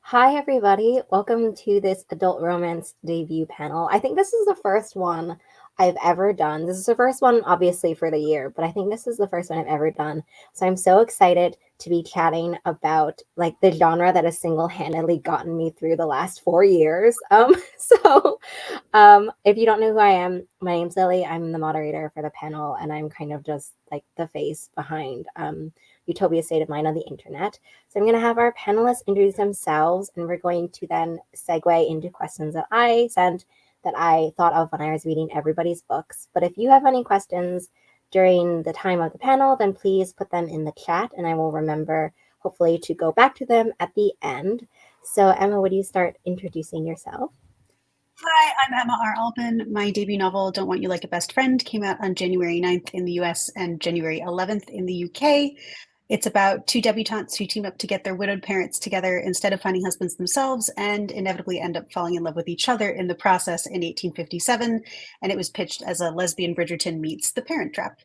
Hi, everybody. Welcome to this adult romance debut panel. I think this is the first one I've ever done. This is the first one, obviously, for the year, but I think this is the first one I've ever done. So I'm so excited to be chatting about like the genre that has single-handedly gotten me through the last 4 years. If you don't know who I am, my name's Lily. I'm the moderator for the panel, and I'm kind of just like the face behind Utopia State of Mind on the internet. So I'm going to have our panelists introduce themselves, and we're going to then segue into questions that I sent that I thought of when I was reading everybody's books. But if you have any questions during the time of the panel, then please put them in the chat, and I will remember, hopefully, to go back to them at the end. So Emma, would you start introducing yourself? Hi, I'm Emma R. Albin. My debut novel, Don't Want You Like a Best Friend, came out on January 9th in the US and January 11th in the UK. It's about two debutantes who team up to get their widowed parents together instead of finding husbands themselves and inevitably end up falling in love with each other in the process in 1857. And it was pitched as a lesbian Bridgerton meets The Parent Trap.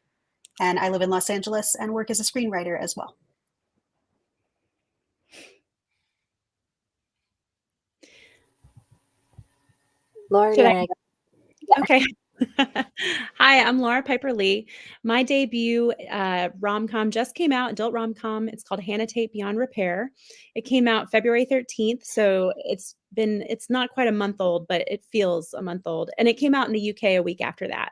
And I live in Los Angeles and work as a screenwriter as well. Laura, do Should you I? want to go? Okay. Hi, I'm Laura Piper Lee. My debut rom-com just came out, adult rom-com. It's called Hannah Tate Beyond Repair. It came out February 13th, so it's not quite a month old, but it feels a month old. And it came out in the UK a week after that.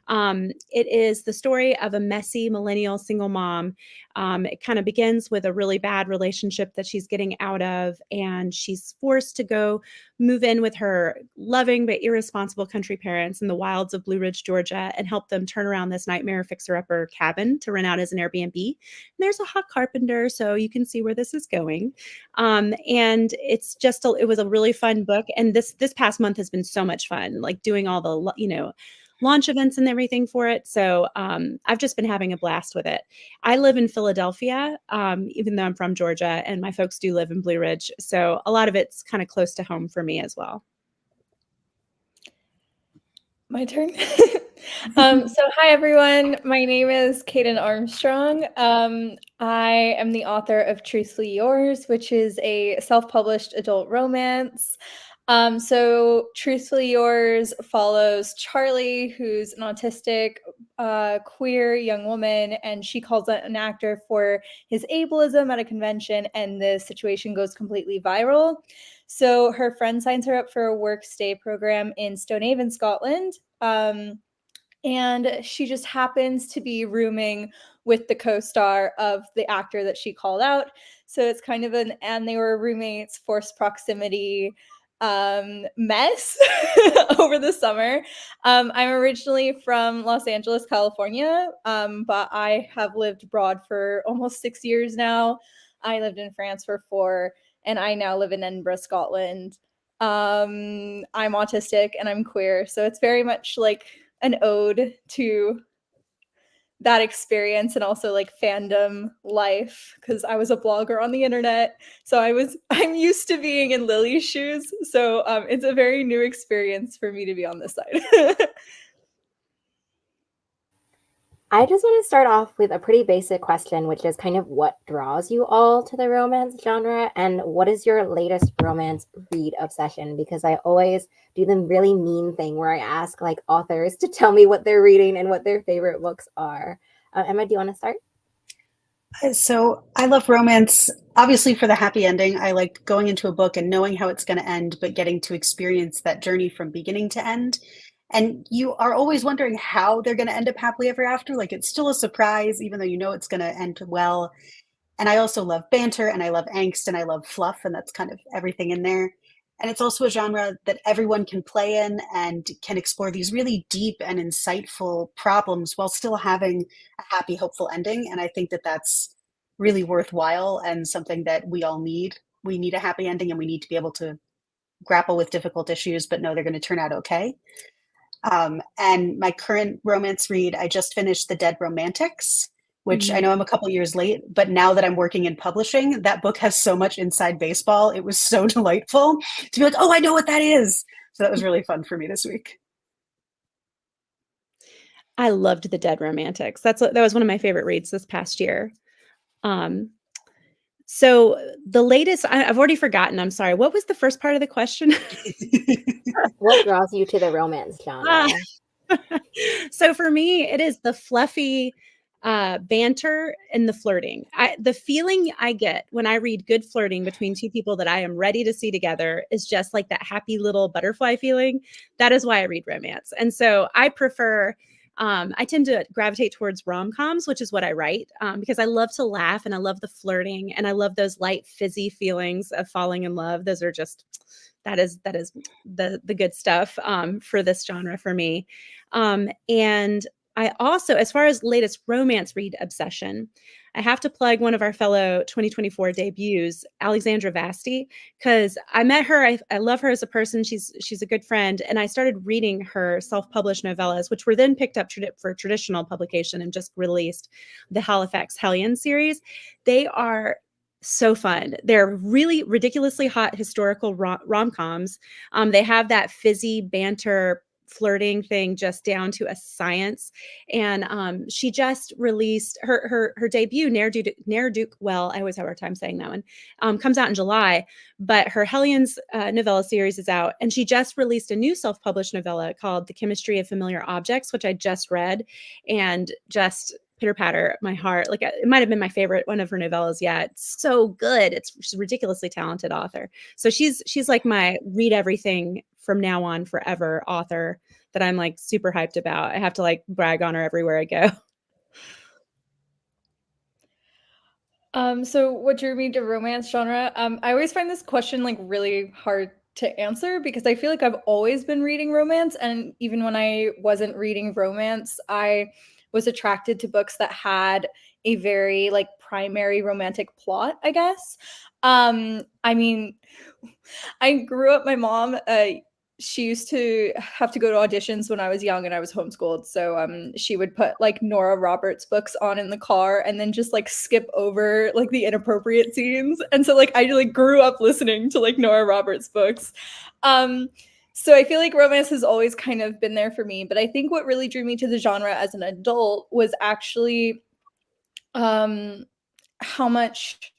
It is the story of a messy millennial single mom. It kind of begins with a really bad relationship that she's getting out of, and she's forced to go move in with her loving but irresponsible country parents in the wilds of Blue Ridge, Georgia, and help them turn around this nightmare fixer-upper cabin to rent out as an Airbnb. And there's a hot carpenter, so you can see where this is going. And it was a really fun book. And this past month has been so much fun, like doing all the launch events and everything for it. So I've just been having a blast with it. I live in Philadelphia, even though I'm from Georgia, and my folks do live in Blue Ridge. So a lot of it's kind of close to home for me as well. My turn. Hi everyone. My name is Kaden Armstrong. I am the author of Truthfully Yours, which is a self-published adult romance. Truthfully Yours follows Charlie, who's an autistic, queer young woman, and she calls out an actor for his ableism at a convention, and the situation goes completely viral. So her friend signs her up for a work stay program in Stonehaven, Scotland. And she just happens to be rooming with the co-star of the actor that she called out. So it's kind of and they were roommates, forced proximity mess over the summer. I'm originally from Los Angeles, California, but I have lived abroad for almost 6 years now. I lived in France for 4, and I now live in Edinburgh, Scotland. I'm autistic and I'm queer, so it's very much like an ode to that experience and also like fandom life, because I was a blogger on the internet, so I'm used to being in Lily's shoes, so it's a very new experience for me to be on this side. I just want to start off with a pretty basic question, which is kind of what draws you all to the romance genre, and what is your latest romance read obsession? Because I always do the really mean thing where I ask like authors to tell me what they're reading and what their favorite books are. Emma, do you want to start? So I love romance, obviously for the happy ending. I like going into a book and knowing how it's going to end, but getting to experience that journey from beginning to end. And you are always wondering how they're going to end up happily ever after. Like it's still a surprise, even though you know it's going to end well. And I also love banter and I love angst and I love fluff, and that's kind of everything in there. And it's also a genre that everyone can play in and can explore these really deep and insightful problems while still having a happy, hopeful ending. And I think that that's really worthwhile and something that we all need. We need a happy ending and we need to be able to grapple with difficult issues, but know they're going to turn out okay. And my current romance read, I just finished The Dead Romantics, which I know I'm a couple years late, but now that I'm working in publishing, that book has so much inside baseball. It was so delightful to be like, oh, I know what that is. So that was really fun for me this week. I loved The Dead Romantics. That was one of my favorite reads this past year. Um, So the latest, I've already forgotten. I'm sorry. What was the first part of the question? What draws you to the romance genre? So for me, it is the fluffy banter and the flirting. The feeling I get when I read good flirting between two people that I am ready to see together is just like that happy little butterfly feeling. That is why I read romance. And so I prefer, I tend to gravitate towards rom-coms, which is what I write, because I love to laugh and I love the flirting and I love those light fizzy feelings of falling in love. Those are just, that is the good stuff for this genre for me. And I also, as far as latest romance read obsession, I have to plug one of our fellow 2024 debuts, Alexandra Vasti, because I met her. I love her as a person. She's a good friend, and I started reading her self-published novellas, which were then picked up for traditional publication and just released the Halifax Hellion series. They are so fun. They're really ridiculously hot historical rom-coms. They have that fizzy banter flirting thing just down to a science. And she just released her debut, Ne'er-Do Well, I always have a hard time saying that one, comes out in July, but her Hellions novella series is out. And she just released a new self-published novella called The Chemistry of Familiar Objects, which I just read and just pitter patter my heart. Like it might have been my favorite one of her novellas yet. It's so good. She's a ridiculously talented author. So she's like my read everything from now on forever author that I'm like super hyped about. I have to like brag on her everywhere I go. So what drew me to romance genre? I always find this question like really hard to answer because I feel like I've always been reading romance, and even when I wasn't reading romance, I was attracted to books that had a very like primary romantic plot, I guess. I mean, I grew up, my mom, she used to have to go to auditions when I was young and I was homeschooled. So she would put like Nora Roberts books on in the car and then just like skip over like the inappropriate scenes. And so like I like grew up listening to like Nora Roberts books. So I feel like romance has always kind of been there for me. But I think what really drew me to the genre as an adult was actually how much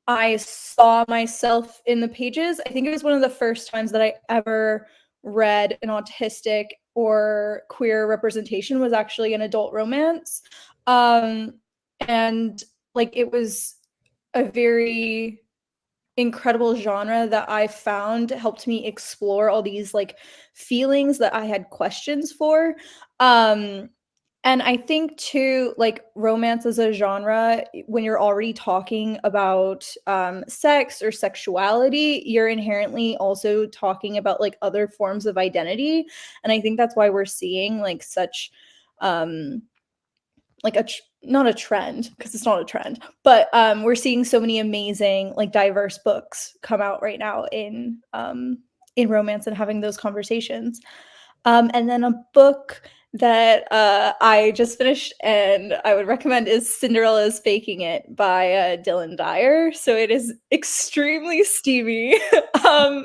I saw myself in the pages. I think it was one of the first times that I ever read an autistic or queer representation was actually an adult romance. And like it was a very incredible genre that I found helped me explore all these like feelings that I had questions for. And I think too, like romance as a genre, when you're already talking about sex or sexuality, you're inherently also talking about like other forms of identity. And I think that's why we're seeing like such like not a trend, because it's not a trend, but we're seeing so many amazing like diverse books come out right now in romance and having those conversations. And then a book that I just finished and I would recommend is Cinderella's Faking It by Dylan Dyer. So it is extremely steamy.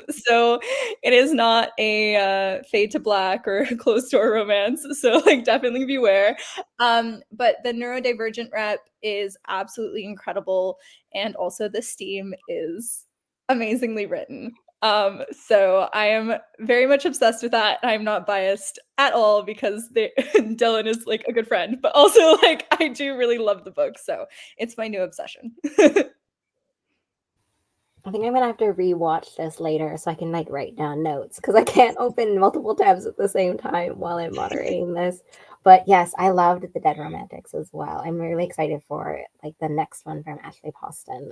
So it is not a Fade to Black or closed door romance. So like definitely beware. But the neurodivergent rep is absolutely incredible. And also the steam is amazingly written. So I am very much obsessed with that. I'm not biased at all because Dylan is like a good friend, but also like I do really love the book, so it's my new obsession. I think I'm gonna have to rewatch this later so I can like write down notes because I can't open multiple tabs at the same time while I'm moderating this. But yes, I loved The Dead Romantics as well. I'm really excited for like the next one from Ashley Poston,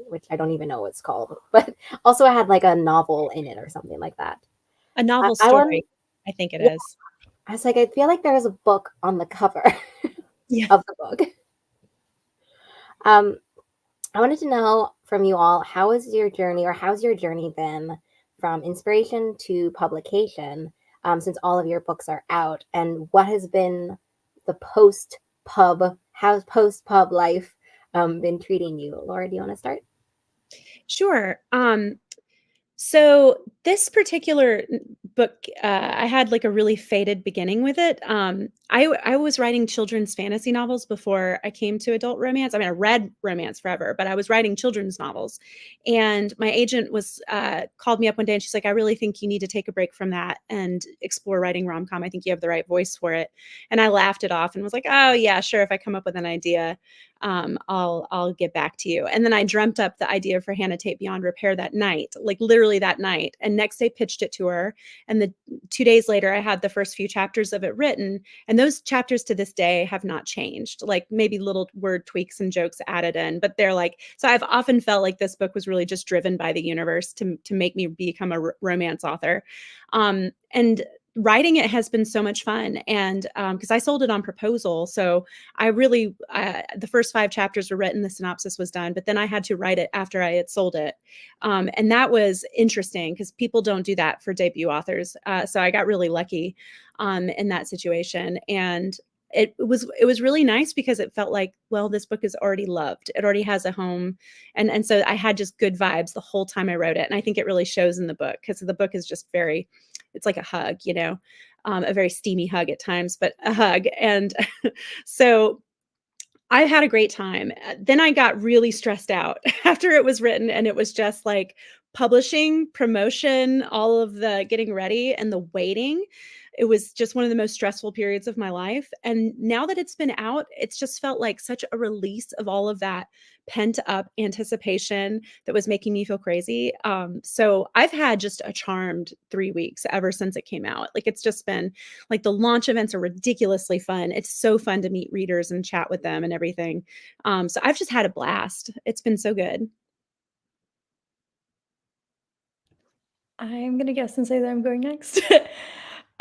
which I don't even know what it's called. But also, I had like a novel in it or something like that. A novel I story, I think it is. I was like, I feel like there was a book on the cover Yeah. of the book. I wanted to know from you all, how is your journey, or how's your journey been from inspiration to publication, since all of your books are out, and what has been the how's post-pub life been treating you? Laura, do you want to start? Sure. So this particular book, I had like a really fated beginning with it. I was writing children's fantasy novels before I came to adult romance. I mean, I read romance forever, but I was writing children's novels. And my agent was called me up one day and she's like, I really think you need to take a break from that and explore writing rom-com. I think you have the right voice for it. And I laughed it off and was like, oh yeah, sure. If I come up with an idea, I'll get back to you. And then I dreamt up the idea for Hannah Tate Beyond Repair that night, like literally that night. And next day pitched it to her. And the 2 days later, I had the first few chapters of it written. And those chapters to this day have not changed, like maybe little word tweaks and jokes added in, but they're like, so I've often felt like this book was really just driven by the universe to make me become a romance author. And writing it has been so much fun. And because I sold it on proposal. So I really, the first 5 chapters were written, the synopsis was done, but then I had to write it after I had sold it. And that was interesting because people don't do that for debut authors. So I got really lucky in that situation. And it was really nice because it felt like, well, this book is already loved. It already has a home. And so I had just good vibes the whole time I wrote it. And I think it really shows in the book because the book is just very, it's like a hug, you know, a very steamy hug at times, but a hug. And so I had a great time. Then I got really stressed out after it was written, and it was just like publishing, promotion, all of the getting ready and the waiting. It was just one of the most stressful periods of my life. And now that it's been out, it's just felt like such a release of all of that pent up anticipation that was making me feel crazy. So I've had just a charmed 3 weeks ever since it came out. Like it's just been like the launch events are ridiculously fun. It's so fun to meet readers and chat with them and everything. So I've just had a blast. It's been so good. I'm gonna guess and say that I'm going next.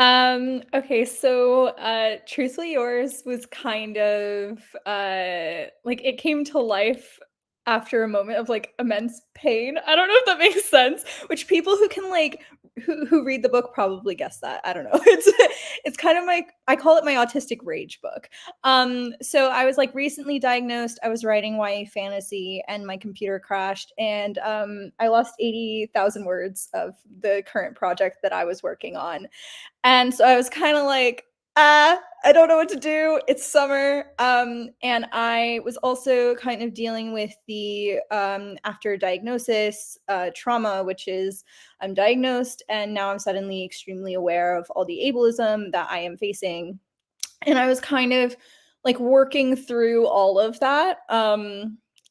Okay, so Truthfully Yours was kind of like it came to life after a moment of like immense pain. I don't know if that makes sense. Which people who can like who read the book probably guess that. I don't know. It's kind of my I call it my autistic rage book. So I was like recently diagnosed. I was writing YA fantasy and my computer crashed and I lost 80,000 words of the current project that I was working on. And so I was kind of like, I don't know what to do. It's summer. And I was also kind of dealing with the after diagnosis trauma, which is I'm diagnosed and now I'm suddenly extremely aware of all the ableism that I am facing. And I was kind of like working through all of that.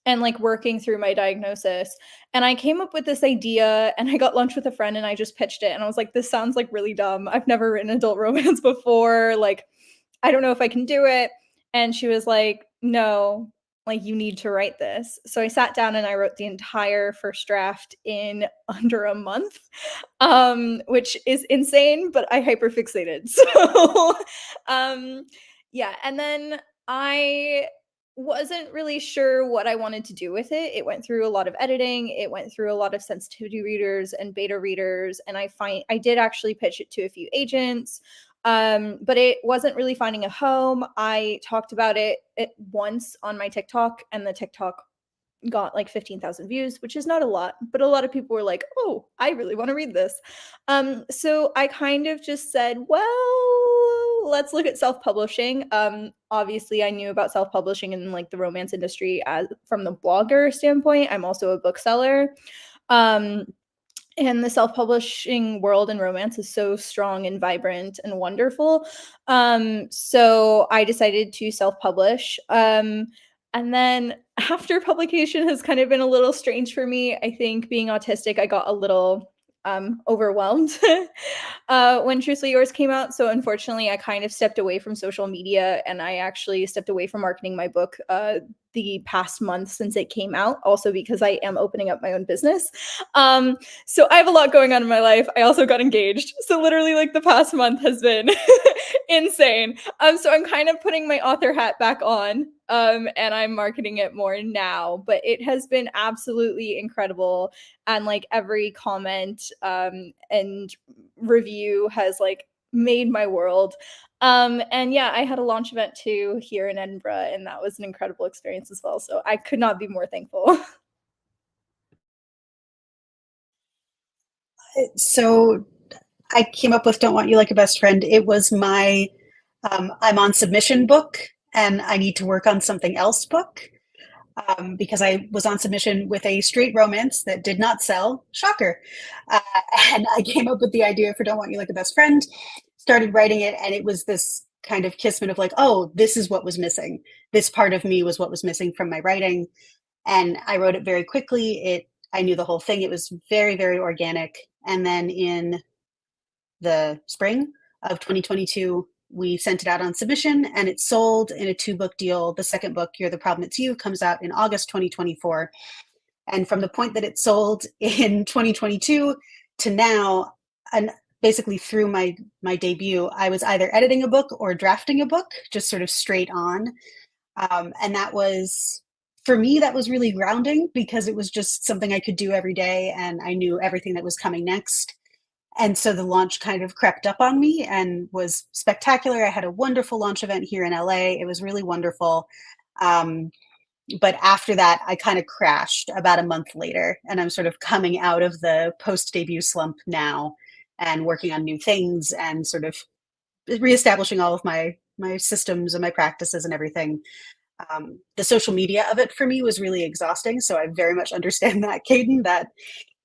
And like working through my diagnosis. And I came up with this idea and I got lunch with a friend and I just pitched it. And I was like, this sounds like really dumb. I've never written adult romance before. Like, I don't know if I can do it. And she was like, no, like you need to write this. So I sat down and I wrote the entire first draft in under a month, which is insane, but I hyperfixated. So yeah. And then I wasn't really sure what I wanted to do with it. It went through a lot of editing. It went through a lot of sensitivity readers and beta readers. And I did actually pitch it to a few agents, but it wasn't really finding a home. I talked about it once on my TikTok and the TikTok got like 15,000 views, which is not a lot, but a lot of people were like, oh, I really want to read this. So I kind of just said, well, let's look at self-publishing. Obviously I knew about self-publishing in like the romance industry as from the blogger standpoint. I'm also a bookseller. And the self-publishing world in romance is so strong and vibrant and wonderful. So I decided to self-publish. And then after publication has kind of been a little strange for me. I think being autistic, I got a little overwhelmed when Truthfully Yours came out. So unfortunately, I kind of stepped away from social media and I actually stepped away from marketing my book the past month since it came out, also because I am opening up my own business. So I have a lot going on in my life. I also got engaged. So literally like the past month has been insane. So I'm kind of putting my author hat back on and I'm marketing it more now, but it has been absolutely incredible. And like every comment and review has like made my world. And yeah, I had a launch event too here in Edinburgh, and that was an incredible experience as well. So I could not be more thankful. So I came up with Don't Want You Like a Best Friend, it was my I'm on submission book and I need to work on something else book. Because I was on submission with a straight romance that did not sell. Shocker. Uh, and I came up with the idea for Don't Want You Like a Best Friend, started writing it, and it was this kind of kismet of like, oh, this is what was missing. This part of me was what was missing from my writing. And I wrote it very quickly. I knew the whole thing. It was very, very organic. And then in the spring of 2022, we sent it out on submission and it sold in a 2-book deal. The second book, You're the Problem, It's You, comes out in August 2024. And from the point that it sold in 2022 to now, and basically through my debut, I was either editing a book or drafting a book, just sort of straight on. And that was, for me, that was really grounding because it was just something I could do every day and I knew everything that was coming next. And so the launch kind of crept up on me and was spectacular. I had a wonderful launch event here in LA. It was really wonderful. But after that, I kind of crashed about a month later, and I'm sort of coming out of the post-debut slump now and working on new things and sort of reestablishing all of my systems and my practices and everything. The social media of it for me was really exhausting. So I very much understand that, Caden, that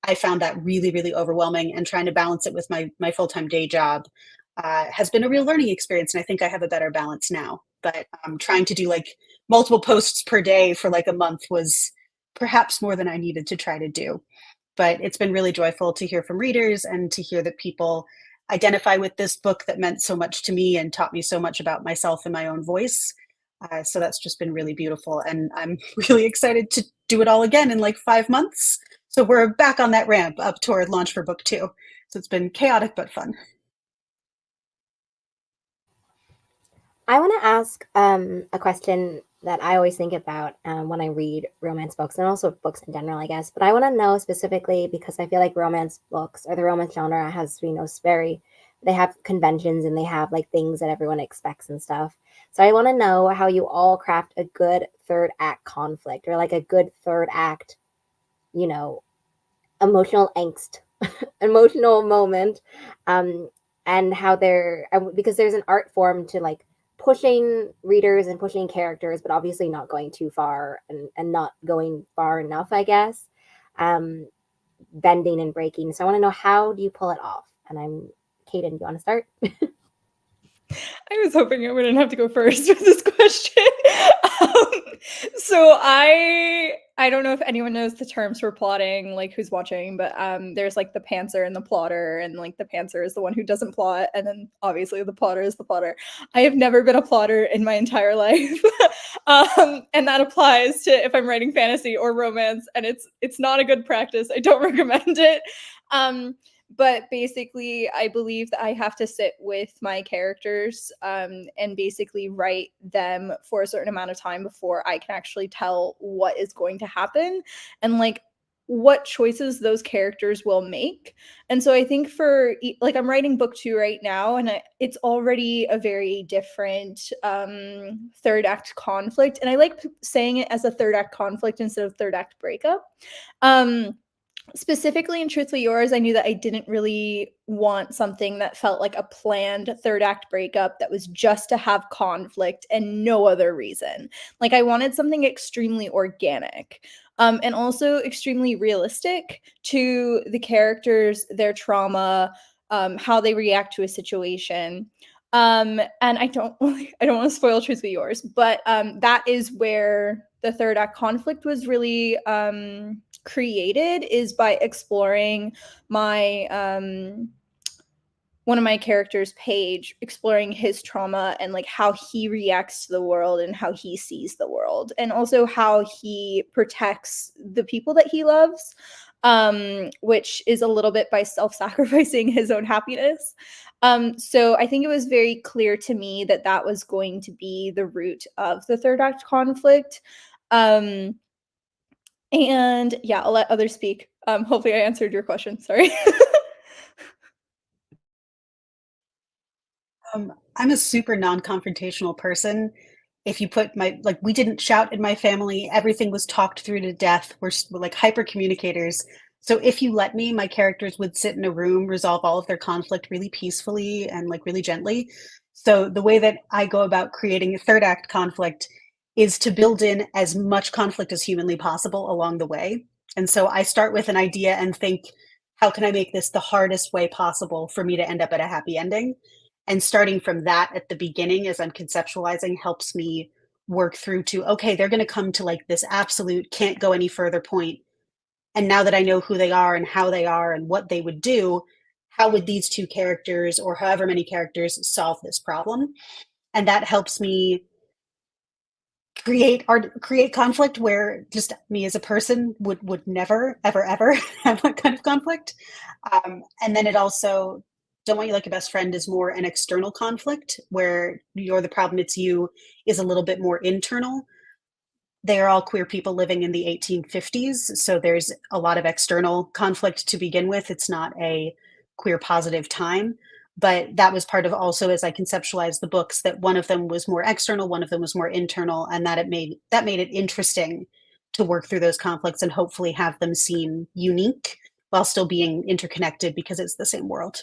I found that really, really overwhelming, and trying to balance it with my full-time day job has been a real learning experience. And I think I have a better balance now. But trying to do like multiple posts per day for like a month was perhaps more than I needed to try to do. But it's been really joyful to hear from readers and to hear that people identify with this book that meant so much to me and taught me so much about myself and my own voice. So that's just been really beautiful. And I'm really excited to do it all again in like 5 months. So we're back on that ramp up toward launch for book 2. So it's been chaotic but fun. I want to ask a question that I always think about when I read romance books and also books in general, I guess. But I want to know specifically because I feel like romance books or the romance genre has, they have conventions and they have like things that everyone expects and stuff. So I want to know how you all craft a good third act conflict or like a good third act, emotional angst, emotional moment, and how because there's an art form to like pushing readers and pushing characters, but obviously not going too far and not going far enough, I guess. Bending and breaking. So I want to know, how do you pull it off? And Caden, do you want to start? I was hoping I wouldn't have to go first with this question. So I don't know if anyone knows the terms for plotting, like who's watching, but there's like the pantser and the plotter, and like the pantser is the one who doesn't plot, and then obviously the plotter is the plotter. I have never been a plotter in my entire life, and that applies to if I'm writing fantasy or romance, and it's not a good practice. I don't recommend it. But basically, I believe that I have to sit with my characters and basically write them for a certain amount of time before I can actually tell what is going to happen and like what choices those characters will make. And so I think for like I'm writing book 2 right now, and it's already a very different third act conflict. And I like saying it as a third act conflict instead of third act breakup. Specifically in Truthfully Yours, I knew that I didn't really want something that felt like a planned third act breakup that was just to have conflict and no other reason. Like I wanted something extremely organic, and also extremely realistic to the characters, their trauma, how they react to a situation. And I don't want to spoil Truthfully Yours, but that is where the third act conflict was really created, is by exploring my one of my characters, Paige, exploring his trauma and like how he reacts to the world and how he sees the world, and also how he protects the people that he loves, which is a little bit by self-sacrificing his own happiness. So I think it was very clear to me that that was going to be the root of the third act conflict. And yeah, I'll let others speak. Hopefully I answered your question. Sorry. I'm a super non-confrontational person. If you put we didn't shout in my family, everything was talked through to death. We're like hyper communicators. So if you let me, my characters would sit in a room, resolve all of their conflict really peacefully and like really gently. So the way that I go about creating a third act conflict is to build in as much conflict as humanly possible along the way. And so I start with an idea and think, how can I make this the hardest way possible for me to end up at a happy ending? And starting from that at the beginning as I'm conceptualizing helps me work through to, okay, they're going to come to like this absolute can't go any further point. And now that I know who they are and how they are and what they would do, how would these two characters or however many characters solve this problem? And that helps me create conflict where just me as a person would never ever have that kind of conflict. And then it also, don't want you like a best friend is more an external conflict where you're the problem, it's you, is a little bit more internal. They are all queer people living in the 1850s, so there's a lot of external conflict to begin with. It's not a queer positive time, but that was part of also as I conceptualized the books, that one of them was more external, one of them was more internal, and that made it interesting to work through those conflicts and hopefully have them seem unique while still being interconnected because it's the same world.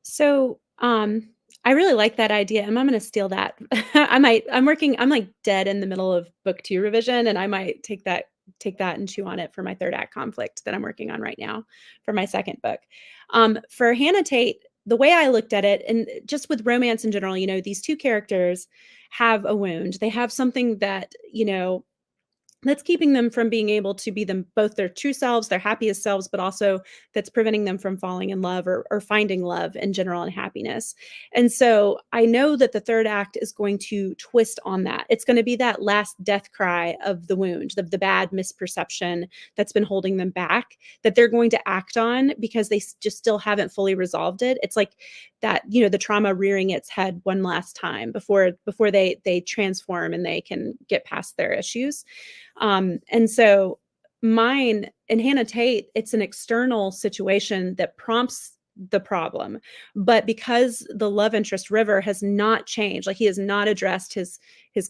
So, I really like that idea, and I'm gonna steal that. I'm like dead in the middle of book 2 revision, and I might take that and chew on it for my third act conflict that I'm working on right now for my second book. For Hannah Tate, the way I looked at it, and just with romance in general, these two characters have a wound. They have something that, that's keeping them from being able to be them both their true selves, their happiest selves, but also that's preventing them from falling in love or finding love in general and happiness. And so I know that the third act is going to twist on that. It's going to be that last death cry of the wound, the bad misperception that's been holding them back, that they're going to act on because they just still haven't fully resolved it. It's like that, the trauma rearing its head one last time before they transform and they can get past their issues. And so mine and Hannah Tate, it's an external situation that prompts the problem. But because the love interest River has not changed, like he has not addressed his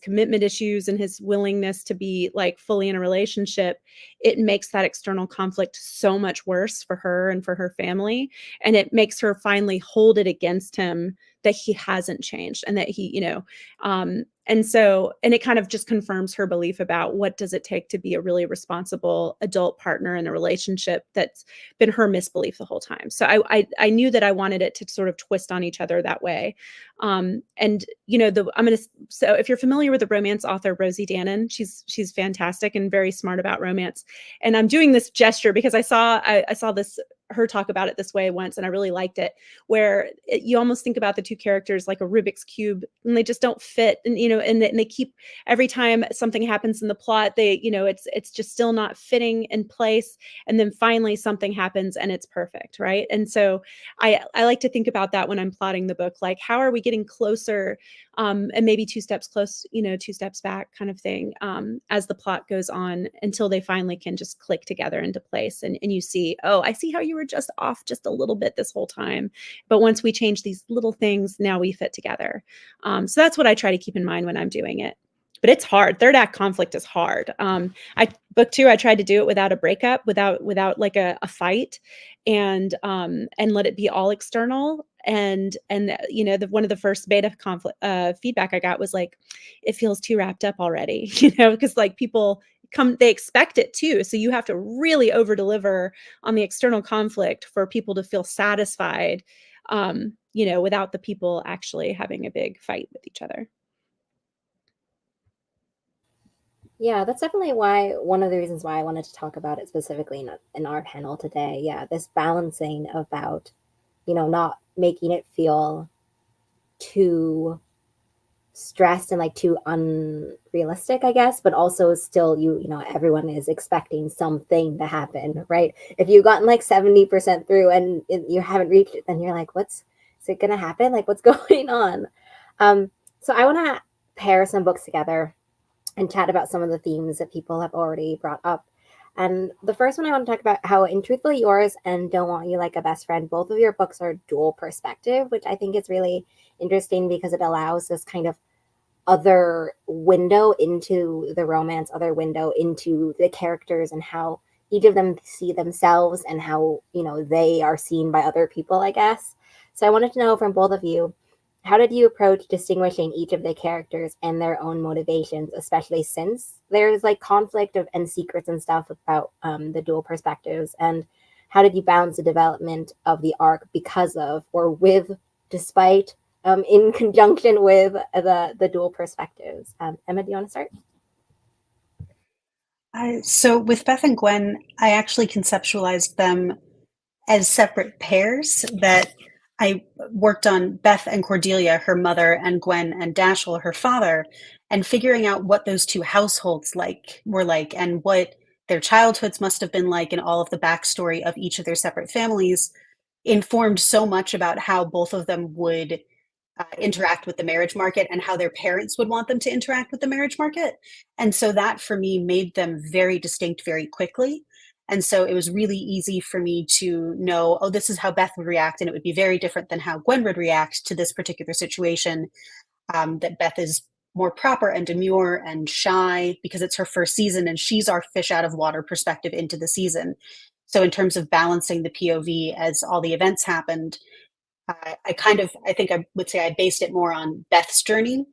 commitment issues and his willingness to be like fully in a relationship, it makes that external conflict so much worse for her and for her family. And it makes her finally hold it against him that he hasn't changed and that and it kind of just confirms her belief about what does it take to be a really responsible adult partner in a relationship that's been her misbelief the whole time. So I knew that I wanted it to sort of twist on each other that way. So if you're familiar with the romance author Rosie Danon, she's fantastic and very smart about romance. And I'm doing this gesture because I saw this her talk about it this way once, and I really liked it, where you almost think about the two characters like a Rubik's Cube, and they just don't fit. And, and they keep, every time something happens in the plot, it's just still not fitting in place. And then finally something happens and it's perfect. Right. And so I like to think about that when I'm plotting the book, like how are we getting closer, and maybe two steps back kind of thing, as the plot goes on until they finally can just click together into place. And you see, oh, I see how you were just off just a little bit this whole time. But once we change these little things, now we fit together. So that's what I try to keep in mind when I'm doing it. But it's hard. Third act conflict is hard. Book 2, I tried to do it without a breakup, without like a fight, and let it be all external. And one of the first beta conflict feedback I got was like, it feels too wrapped up already, because like people they expect it too. So you have to really over deliver on the external conflict for people to feel satisfied, without the people actually having a big fight with each other. Yeah, that's definitely one of the reasons why I wanted to talk about it specifically in our panel today. Yeah, this balancing about, not making it feel too stressed and like too unrealistic, I guess, but also still everyone is expecting something to happen, right? If you've gotten like 70% through and you haven't reached it, then you're like, is it gonna happen? Like, what's going on? So I want to pair some books together and chat about some of the themes that people have already brought up. And the first one I want to talk about how in Truthfully Yours and Don't Want You Like a Best Friend, both of your books are dual perspective, which I think is really interesting because it allows this kind of other window into the romance, other window into the characters and how each of them see themselves and how, you know, they are seen by other people, I guess. So I wanted to know from both of you, how did you approach distinguishing each of the characters and their own motivations, especially since there's like conflict of and secrets and stuff about the dual perspectives? And how did you balance the development of the arc because of or with, despite, in conjunction with the dual perspectives? Emma, do you want to start? So with Beth and Gwen, I actually conceptualized them as separate pairs that I worked on Beth and Cordelia, her mother, and Gwen and Dashiell, her father, and figuring out what those two households were like and what their childhoods must have been like and all of the backstory of each of their separate families informed so much about how both of them would interact with the marriage market and how their parents would want them to interact with the marriage market. And so that for me made them very distinct very quickly. And so it was really easy for me to know, oh, this is how Beth would react. And it would be very different than how Gwen would react to this particular situation. That Beth is more proper and demure and shy because it's her first season and she's our fish out of water perspective into the season. So in terms of balancing the POV as all the events happened, I think I would say I based it more on Beth's journey,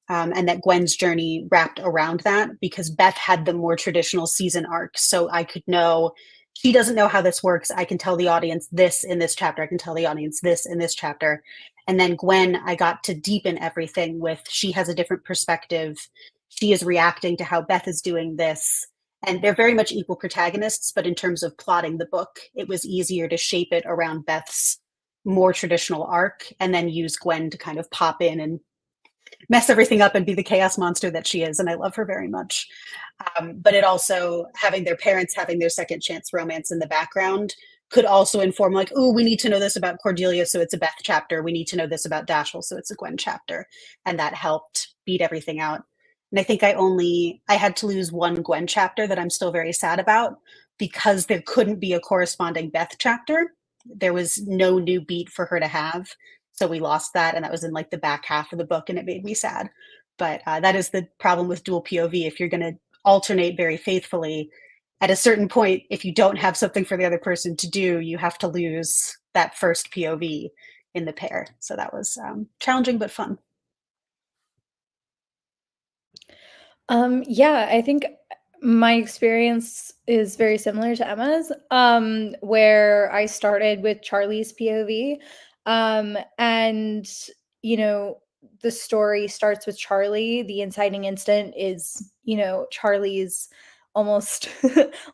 and that Gwen's journey wrapped around that because Beth had the more traditional season arc. So I could know she doesn't know how this works. I can tell the audience this in this chapter. I can tell the audience this in this chapter. And then Gwen, I got to deepen everything with she has a different perspective. She is reacting to how Beth is doing this. And they're very much equal protagonists, but in terms of plotting the book, it was easier to shape it around Beth's more traditional arc and then use Gwen to kind of pop in and mess everything up and be the chaos monster that she is. And I love her very much. But it also, having their parents having their second chance romance in the background could also inform like, oh, we need to know this about Cordelia, so it's a Beth chapter. We need to know this about Dashiell, so it's a Gwen chapter. And that helped beat everything out. And I think I had to lose one Gwen chapter that I'm still very sad about because there couldn't be a corresponding Beth chapter. There was no new beat for her to have. So we lost that. And that was in like the back half of the book and it made me sad. But that is the problem with dual POV. If you're going to alternate very faithfully, at a certain point, if you don't have something for the other person to do, you have to lose that first POV in the pair. So that was challenging but fun. Yeah, I think my experience is very similar to Emma's, where I started with Charlie's POV. And, you know, the story starts with Charlie. The inciting incident is, you know, Charlie's almost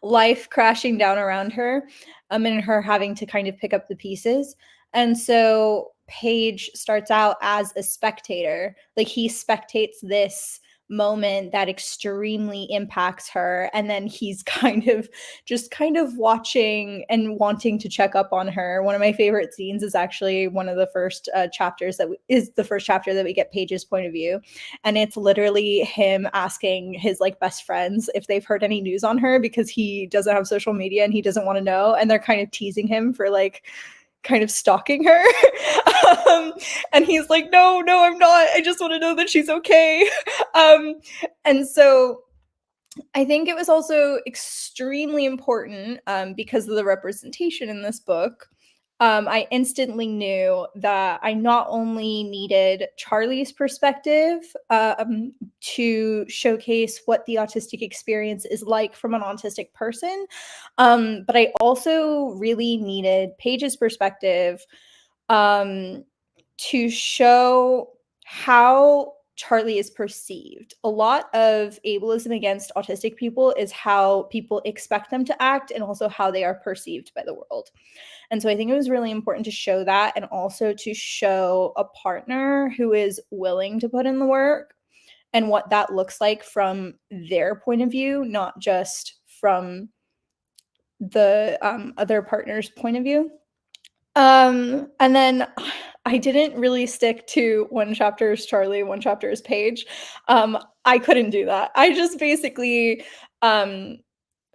life crashing down around her, and her having to kind of pick up the pieces. And so Paige starts out as a spectator, like he spectates this moment that extremely impacts her, and then he's kind of watching and wanting to check up on her. One of my favorite scenes is actually one of the first chapters is the first chapter that we get Paige's point of view, and it's literally him asking his like best friends if they've heard any news on her because he doesn't have social media and he doesn't want to know, and they're kind of teasing him for like kind of stalking her. And he's like, no, I'm not. I just want to know that she's okay. And so I think it was also extremely important because of the representation in this book. I instantly knew that I not only needed Charlie's perspective to showcase what the autistic experience is like from an autistic person, but I also really needed Paige's perspective to show how Charlie is perceived. A lot of ableism against autistic people is how people expect them to act and also how they are perceived by the world. And so I think it was really important to show that, and also to show a partner who is willing to put in the work and what that looks like from their point of view, not just from the other partner's point of view. And then I didn't really stick to one chapter is Charlie, one chapter is Paige. I couldn't do that. I just basically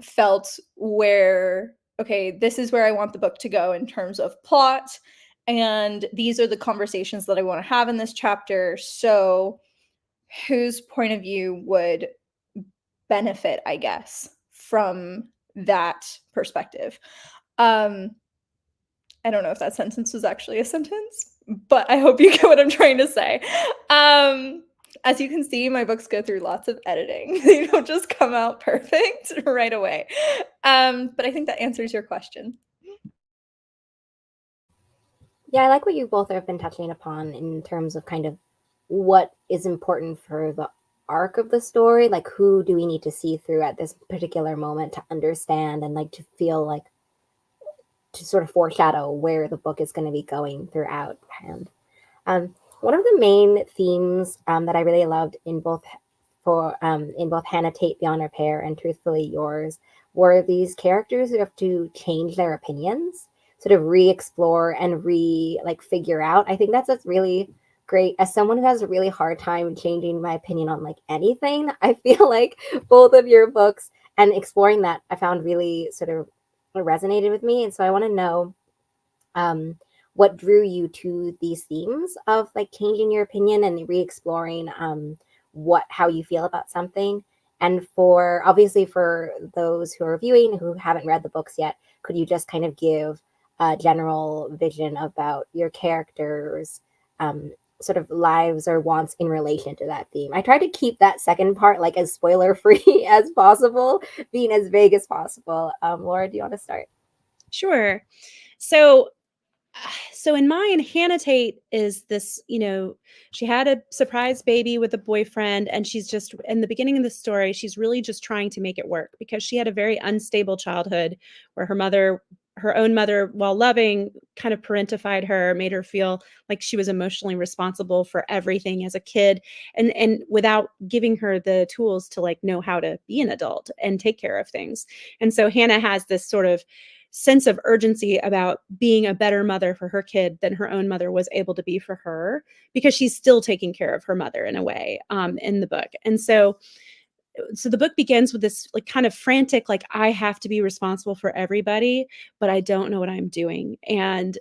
felt where, okay, this is where I want the book to go in terms of plot, and these are the conversations that I want to have in this chapter. So whose point of view would benefit, I guess, from that perspective. I don't know if that sentence was actually a sentence, but I hope you get what I'm trying to say. As you can see, my books go through lots of editing. They don't just come out perfect right away. But I think that answers your question. Yeah, I like what you both have been touching upon in terms of kind of what is important for the arc of the story. Like, who do we need to see through at this particular moment to understand and like to feel like to sort of foreshadow where the book is going to be going throughout. And one of the main themes that I really loved in both Hannah Tate Beyond Repair and Truthfully Yours were these characters who have to change their opinions, sort of re-explore and figure out. I think that's what's really great. As someone who has a really hard time changing my opinion on like anything, I feel like both of your books and exploring that I found really sort of resonated with me. And so I want to know what drew you to these themes of like changing your opinion and re-exploring how you feel about something. And for obviously for those who are viewing who haven't read the books yet, could you just kind of give a general vision about your characters sort of lives or wants in relation to that theme? I tried to keep that second part like as spoiler free as possible, being as vague as possible. Laura, do you want to start? Sure. So in mine, Hannah Tate is this, she had a surprise baby with a boyfriend, and she's just, in the beginning of the story, she's really just trying to make it work because she had a very unstable childhood where her own mother, while loving, kind of parentified her, made her feel like she was emotionally responsible for everything as a kid, and without giving her the tools to like know how to be an adult and take care of things. And so Hannah has this sort of sense of urgency about being a better mother for her kid than her own mother was able to be for her, because she's still taking care of her mother in a way in the book. And so the book begins with this like kind of frantic, like, I have to be responsible for everybody, but I don't know what I'm doing. And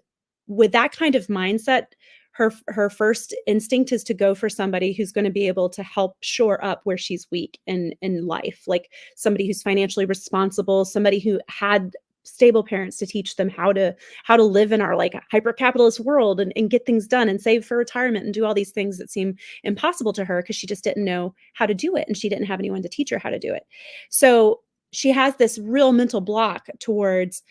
with that kind of mindset, her first instinct is to go for somebody who's going to be able to help shore up where she's weak in life, like somebody who's financially responsible, somebody who had stable parents to teach them how to live in our like hyper capitalist world and get things done and save for retirement and do all these things that seem impossible to her because she just didn't know how to do it, and she didn't have anyone to teach her how to do it. So she has this real mental block towards,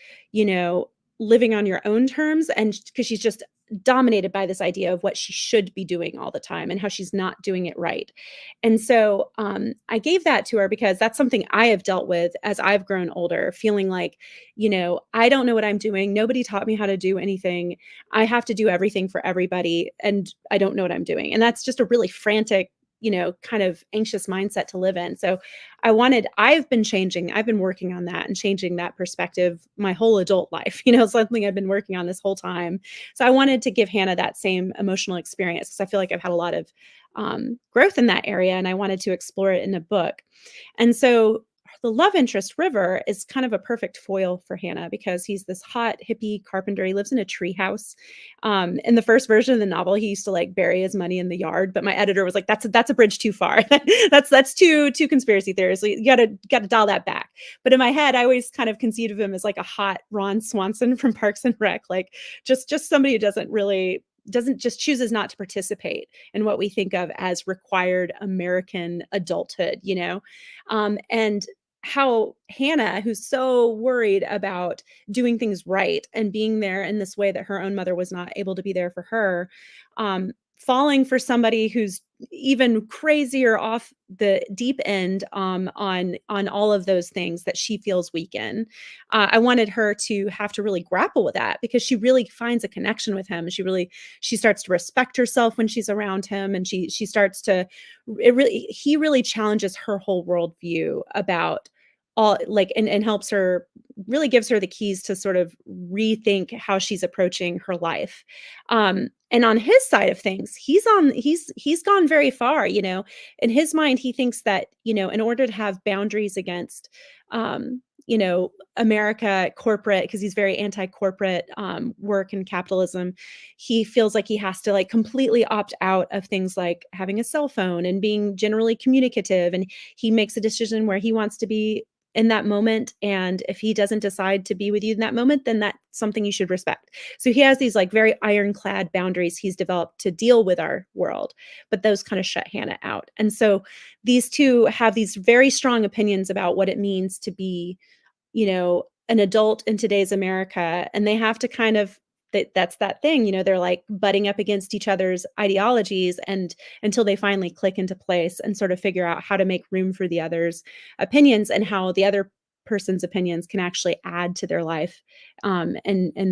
living on your own terms, and because she's just dominated by this idea of what she should be doing all the time and how she's not doing it right. And so I gave that to her because that's something I have dealt with as I've grown older, feeling like, I don't know what I'm doing. Nobody taught me how to do anything. I have to do everything for everybody, and I don't know what I'm doing. And that's just a really frantic, kind of anxious mindset to live in. So I've been working on that and changing that perspective my whole adult life, something I've been working on this whole time. So I wanted to give Hannah that same emotional experience because I feel like I've had a lot of growth in that area, and I wanted to explore it in a book. And so the love interest, River, is kind of a perfect foil for Hannah because he's this hot hippie carpenter. He lives in a treehouse. In the first version of the novel, he used to like bury his money in the yard, but my editor was like, "That's a bridge too far. that's too conspiracy theories. So you gotta dial that back." But in my head, I always kind of conceived of him as like a hot Ron Swanson from Parks and Rec, like just somebody who just chooses not to participate in what we think of as required American adulthood, and how Hannah, who's so worried about doing things right and being there in this way that her own mother was not able to be there for her, falling for somebody who's even crazier off the deep end on all of those things that she feels weak in. I wanted her to have to really grapple with that because she really finds a connection with him. She starts to respect herself when she's around him, and he really challenges her whole worldview about all, like, and helps her, really gives her the keys to sort of rethink how she's approaching her life. And on his side of things, he's gone very far, in his mind, he thinks that, in order to have boundaries against, America corporate, because he's very anti-corporate work and capitalism. He feels like he has to like completely opt out of things like having a cell phone and being generally communicative. And he makes a decision where he wants to be in that moment. And if he doesn't decide to be with you in that moment, then that's something you should respect. So he has these like very ironclad boundaries he's developed to deal with our world, but those kind of shut Hannah out. And so these two have these very strong opinions about what it means to be, an adult in today's America. And they have to kind of, that's that thing, they're like butting up against each other's ideologies, and until they finally click into place and sort of figure out how to make room for the other's opinions and how the other person's opinions can actually add to their life, and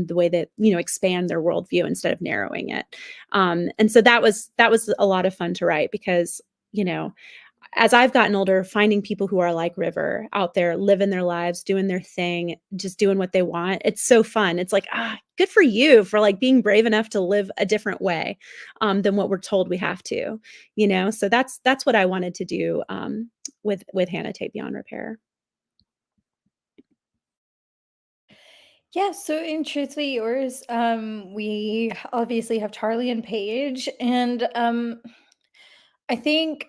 the way that, expand their worldview instead of narrowing it. And so that was a lot of fun to write, because, as I've gotten older, finding people who are like River out there, living their lives, doing their thing, just doing what they want. It's so fun. It's like, good for you for like being brave enough to live a different way than what we're told we have to, So that's what I wanted to do with Hannah Tate Beyond Repair. Yeah, so in Truthfully Yours, we obviously have Charlie and Paige, and I think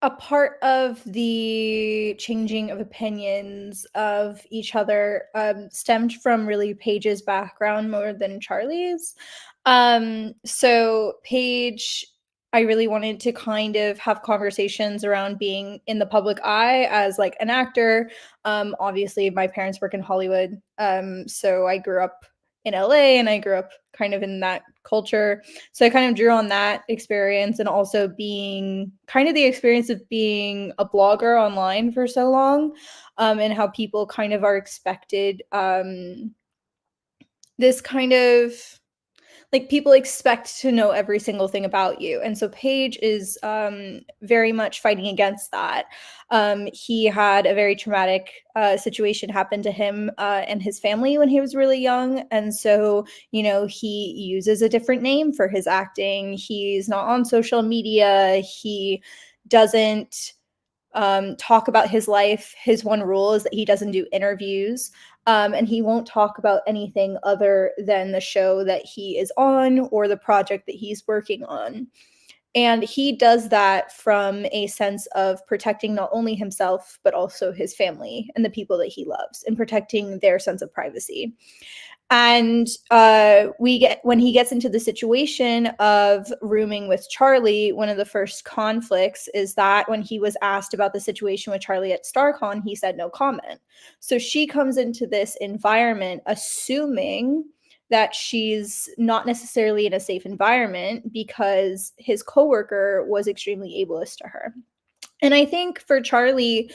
a part of the changing of opinions of each other stemmed from really Paige's background more than Charlie's. So Paige, I really wanted to kind of have conversations around being in the public eye as like an actor. Obviously, my parents work in Hollywood, so I grew up in LA and I grew up kind of in that culture. So I kind of drew on that experience, and also being kind of the experience of being a blogger online for so long, and how people kind of are expected this kind of like people expect to know every single thing about you. And so Paige is very much fighting against that. He had a very traumatic situation happen to him and his family when he was really young. And so, he uses a different name for his acting. He's not on social media. He doesn't talk about his life. His one rule is that he doesn't do interviews. And he won't talk about anything other than the show that he is on or the project that he's working on. And he does that from a sense of protecting not only himself, but also his family and the people that he loves, and protecting their sense of privacy. And when he gets into the situation of rooming with Charlie, one of the first conflicts is that when he was asked about the situation with Charlie at StarCon, he said no comment. So she comes into this environment assuming that she's not necessarily in a safe environment because his coworker was extremely ableist to her. And I think for Charlie,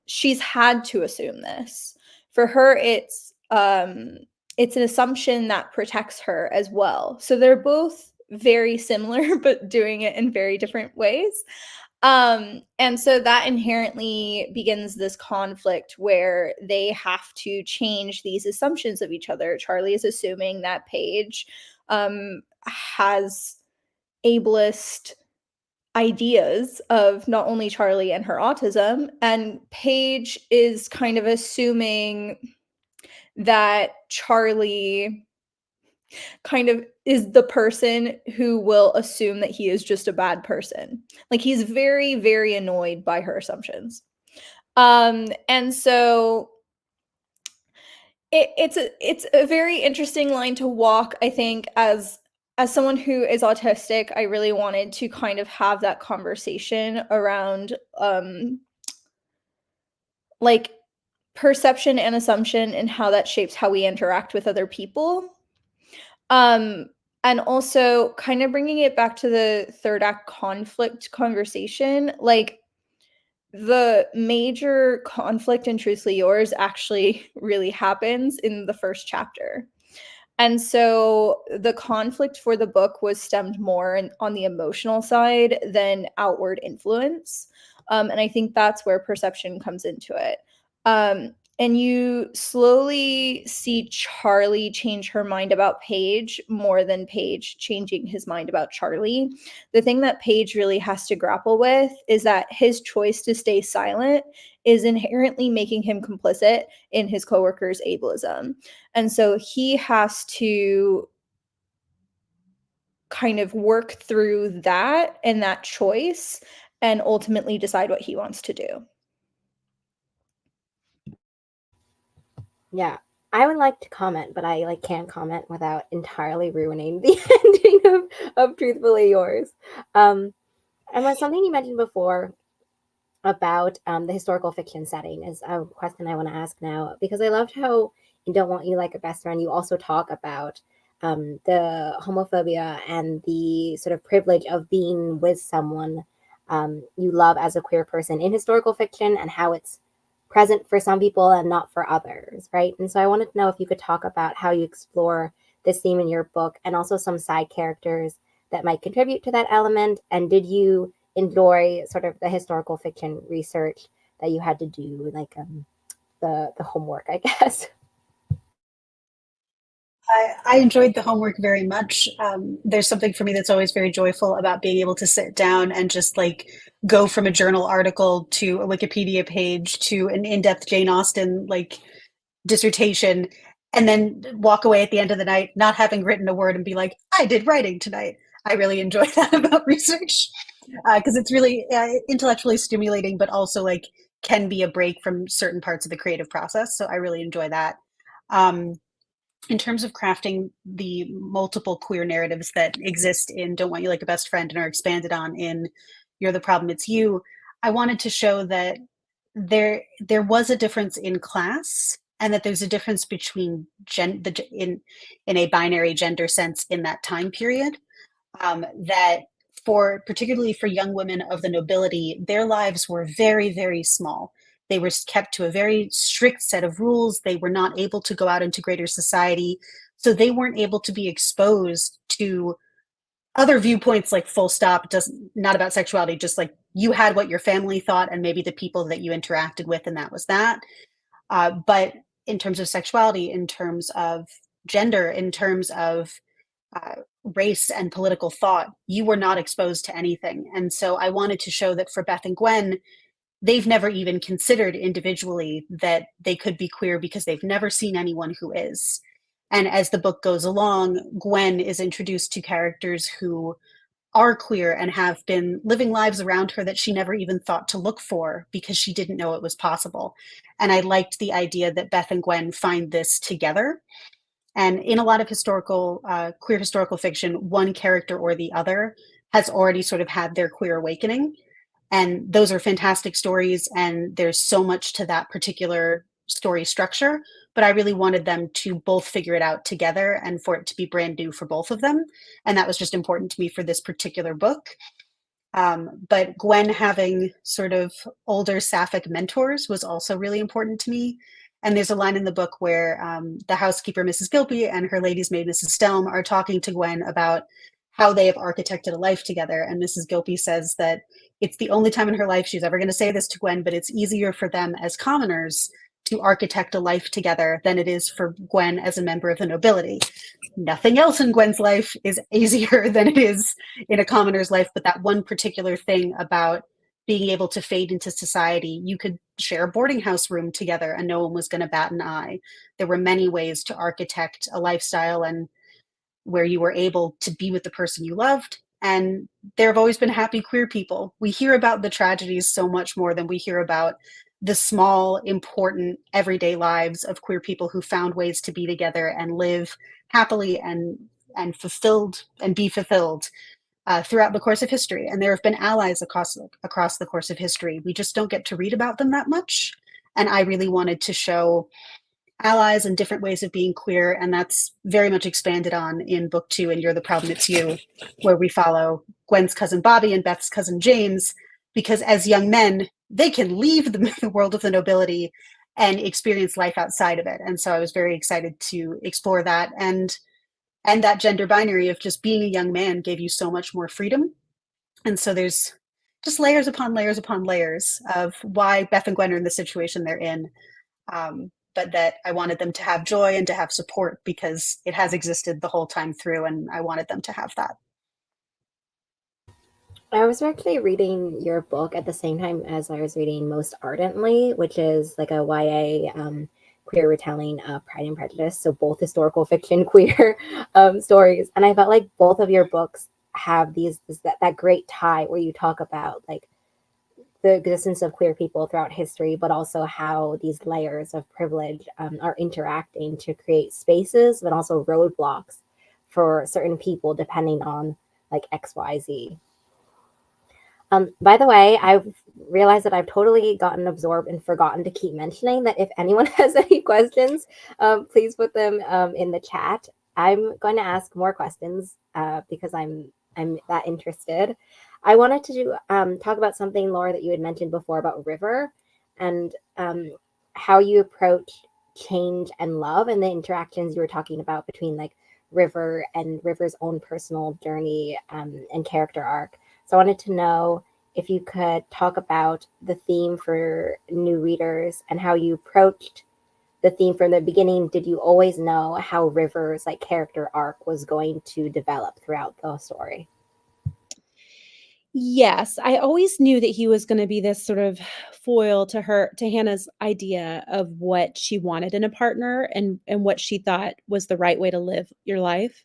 she's had to assume this. For her, it's an assumption that protects her as well. So they're both very similar, but doing it in very different ways. And so that inherently begins this conflict where they have to change these assumptions of each other. Charlie is assuming that Paige has ableist ideas of not only Charlie and her autism, and Paige is kind of assuming that Charlie kind of is the person who will assume that he is just a bad person. Like, he's very, very annoyed by her assumptions. And so it's a very interesting line to walk. I think as someone who is autistic, I really wanted to kind of have that conversation around like perception and assumption and how that shapes how we interact with other people. And also kind of bringing it back to the third act conflict conversation, like the major conflict in Truthfully Yours actually really happens in the first chapter. And so the conflict for the book was stemmed more on the emotional side than outward influence. And I think that's where perception comes into it. And you slowly see Charlie change her mind about Paige more than Paige changing his mind about Charlie. The thing that Paige really has to grapple with is that his choice to stay silent is inherently making him complicit in his coworker's ableism. And so he has to kind of work through that and that choice and ultimately decide what he wants to do. Yeah, I would like to comment, but I can't comment without entirely ruining the ending of Truthfully Yours. And was something you mentioned before about the historical fiction setting is a question I want to ask now, because I loved how in Don't Want You Like a Best Friend you also talk about the homophobia and the sort of privilege of being with someone you love as a queer person in historical fiction, and how it's present for some people and not for others, right? And so I wanted to know if you could talk about how you explore this theme in your book, and also some side characters that might contribute to that element. And did you enjoy sort of the historical fiction research that you had to do, like the homework, I guess? I enjoyed the homework very much. There's something for me that's always very joyful about being able to sit down and just like go from a journal article to a Wikipedia page to an in-depth Jane Austen like dissertation, and then walk away at the end of the night not having written a word and be like, I did writing tonight. I really enjoy that about research because it's really intellectually stimulating, but also like can be a break from certain parts of the creative process. So I really enjoy that. Um, in terms of crafting the multiple queer narratives that exist in Don't Want You Like a Best Friend and are expanded on in You're the Problem, It's You, I wanted to show that there was a difference in class, and that there's a difference between in a binary gender sense in that time period, that for particularly for young women of the nobility, their lives were very, very small. They were kept to a very strict set of rules. They were not able to go out into greater society. So they weren't able to be exposed to other viewpoints, like full stop, doesn't not about sexuality, just like you had what your family thought and maybe the people that you interacted with, and that was that. But in terms of sexuality, in terms of gender, in terms of uh, race and political thought, you were not exposed to anything. And so I wanted to show that for Beth and Gwen, they've never even considered individually that they could be queer because they've never seen anyone who is. And as the book goes along, Gwen is introduced to characters who are queer and have been living lives around her that she never even thought to look for because she didn't know it was possible. And I liked the idea that Beth and Gwen find this together. And in a lot of queer historical fiction, one character or the other has already sort of had their queer awakening. And those are fantastic stories. And there's so much to that particular story structure. But I really wanted them to both figure it out together and for it to be brand new for both of them. And that was just important to me for this particular book. But Gwen having sort of older sapphic mentors was also really important to me. And there's a line in the book where the housekeeper, Mrs. Gilpy, and her lady's maid, Mrs. Stelm, are talking to Gwen about how they have architected a life together. And Mrs. Gilpy says that it's the only time in her life she's ever going to say this to Gwen, but it's easier for them as commoners to architect a life together than it is for Gwen as a member of the nobility. Nothing else in Gwen's life is easier than it is in a commoner's life, but that one particular thing about being able to fade into society, you could share a boarding house room together and no one was going to bat an eye. There were many ways to architect a lifestyle and where you were able to be with the person you loved. And there have always been happy queer people. We hear about the tragedies so much more than we hear about the small, important, everyday lives of queer people who found ways to be together and live happily and fulfilled and be fulfilled throughout the course of history. And there have been allies across the course of history. We just don't get to read about them that much. And I really wanted to show allies and different ways of being queer. And that's very much expanded on in book 2, and You're the Problem, It's You, where we follow Gwen's cousin Bobby and Beth's cousin James, because as young men, they can leave the world of the nobility and experience life outside of it. And so I was very excited to explore that. And that gender binary of just being a young man gave you so much more freedom. And so there's just layers upon layers upon layers of why Beth and Gwen are in the situation they're in. but that I wanted them to have joy and to have support because it has existed the whole time through, and I wanted them to have that. I was actually reading your book at the same time as I was reading Most Ardently, which is like a YA queer retelling of Pride and Prejudice. So both historical fiction queer stories. And I felt like both of your books have that great tie where you talk about like the existence of queer people throughout history, but also how these layers of privilege are interacting to create spaces, but also roadblocks for certain people depending on like XYZ. By the way, I've realized that I've totally gotten absorbed and forgotten to keep mentioning that if anyone has any questions, please put them in the chat. I'm going to ask more questions because I'm that interested. I wanted to talk about something, Laura, that you had mentioned before about River and how you approach change and love and the interactions you were talking about between like River and River's own personal journey and character arc. So I wanted to know if you could talk about the theme for new readers and how you approached the theme from the beginning. Did you always know how River's like character arc was going to develop throughout the story? Yes, I always knew that he was gonna be this sort of foil to Hannah's idea of what she wanted in a partner and what she thought was the right way to live your life.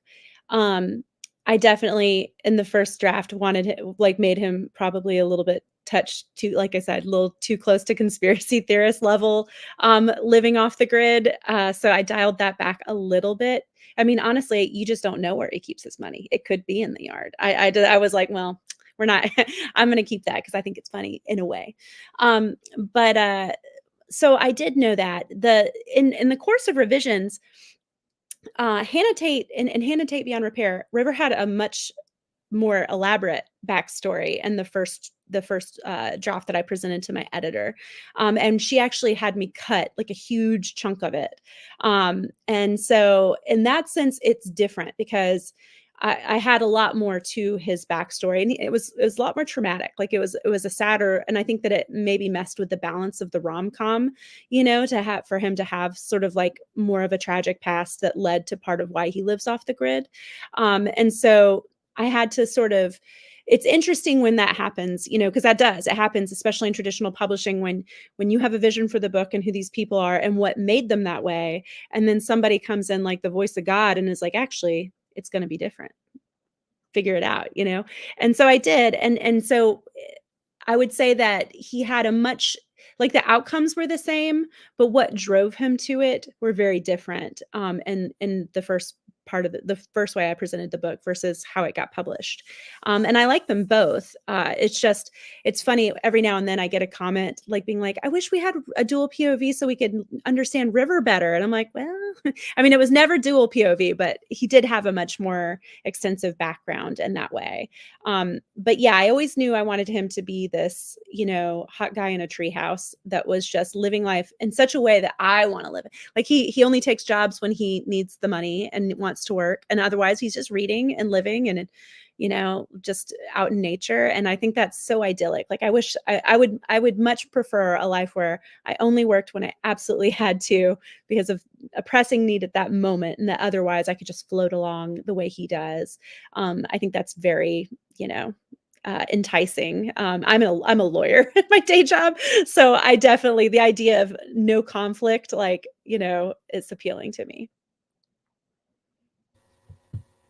Um, I definitely, in the first draft, made him probably a little bit touched too, like I said, a little too close to conspiracy theorist level, living off the grid, so I dialed that back a little bit. I mean, honestly, you just don't know where he keeps his money. It could be in the yard. I was like, "Well, we're not I'm going to keep that because I think it's funny in a way." But so I did know that in the course of revisions, Hannah Tate and Hannah Tate Beyond Repair, River had a much more elaborate backstory in the first draft that I presented to my editor, and she actually had me cut like a huge chunk of it, and so in that sense, it's different because I had a lot more to his backstory, and it was a lot more traumatic. Like it was a sadder, and I think that it maybe messed with the balance of the rom com, for him to have sort of like more of a tragic past that led to part of why he lives off the grid, and so I had to sort of it's interesting when that happens, because it happens, especially in traditional publishing when you have a vision for the book and who these people are and what made them that way. And then somebody comes in like the voice of God and is like, actually, it's going to be different. Figure it out. And so I did. And so I would say that he had a much like the outcomes were the same, but what drove him to it were very different. And in the first part of the first way I presented the book versus how it got published. And I like them both. It's funny every now and then I get a comment like being like, I wish we had a dual POV so we could understand River better. And I'm like, well, I mean, it was never dual POV, but he did have a much more extensive background in that way. But yeah, I always knew I wanted him to be this, hot guy in a treehouse that was just living life in such a way that I want to live it. Like he only takes jobs when he needs the money and wants to work, and otherwise he's just reading and living and just out in nature. And I think that's so idyllic. Like I wish I would much prefer a life where I only worked when I absolutely had to because of a pressing need at that moment, and that otherwise I could just float along the way he does. I think that's very, enticing. I'm a lawyer at my day job, so I definitely the idea of no conflict, it's appealing to me.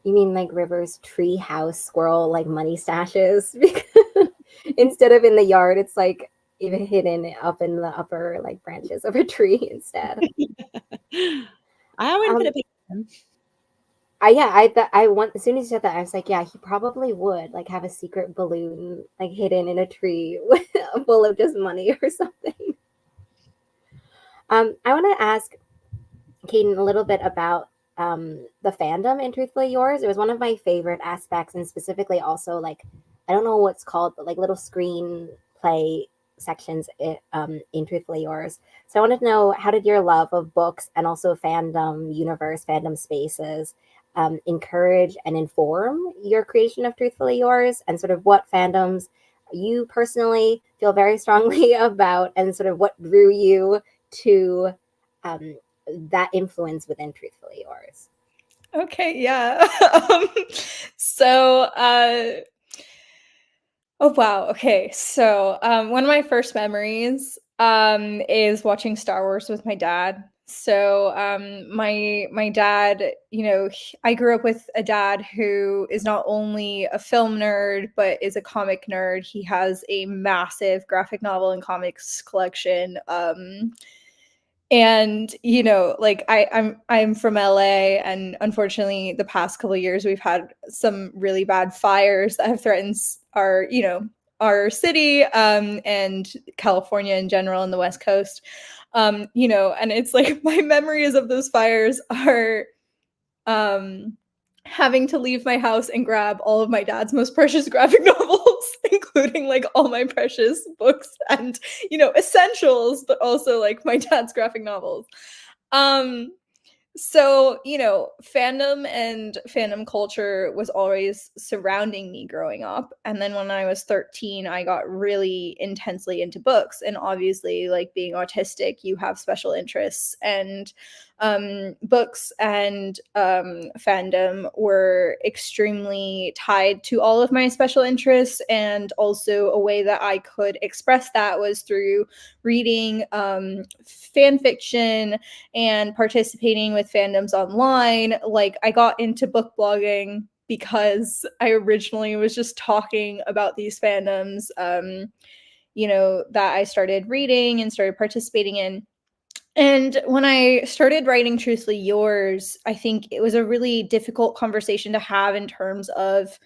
You mean like River's tree house squirrel like money stashes? Instead of in the yard, it's like even hidden up in the upper like branches of a tree instead. I wouldn't put a picture of him. As soon as you said that, I was like, yeah, he probably would like have a secret balloon like hidden in a tree full of just money or something. I want to ask Caden a little bit about the fandom in Truthfully Yours. It was one of my favorite aspects, and specifically also like I don't know what's called, but like little screenplay sections in Truthfully Yours. So I wanted to know, how did your love of books and also fandom universe, fandom spaces encourage and inform your creation of Truthfully Yours, and sort of what fandoms you personally feel very strongly about, and sort of what drew you to that influence within Truthfully Yours? Okay, yeah. um, so, oh wow. Okay, so one of my first memories is watching Star Wars with my dad. So my dad, I grew up with a dad who is not only a film nerd but is a comic nerd. He has a massive graphic novel and comics collection. And like I'm from LA, and unfortunately the past couple of years we've had some really bad fires that have threatened our city, and California in general, and the West Coast. And it's like my memories of those fires are um having to leave my house and grab all of my dad's most precious graphic novels, including like all my precious books and essentials, but also like my dad's graphic novels. um so, fandom and fandom culture was always surrounding me growing up. And then when I was 13, I got really intensely into books. And obviously, like being autistic, you have special interests. And books and fandom were extremely tied to all of my special interests. And also, a way that I could express that was through reading fan fiction and participating with fandoms online. Like I got into book blogging because I originally was just talking about these fandoms, that I started reading and started participating in. And when I started writing Truthfully Yours, I think it was a really difficult conversation to have in terms of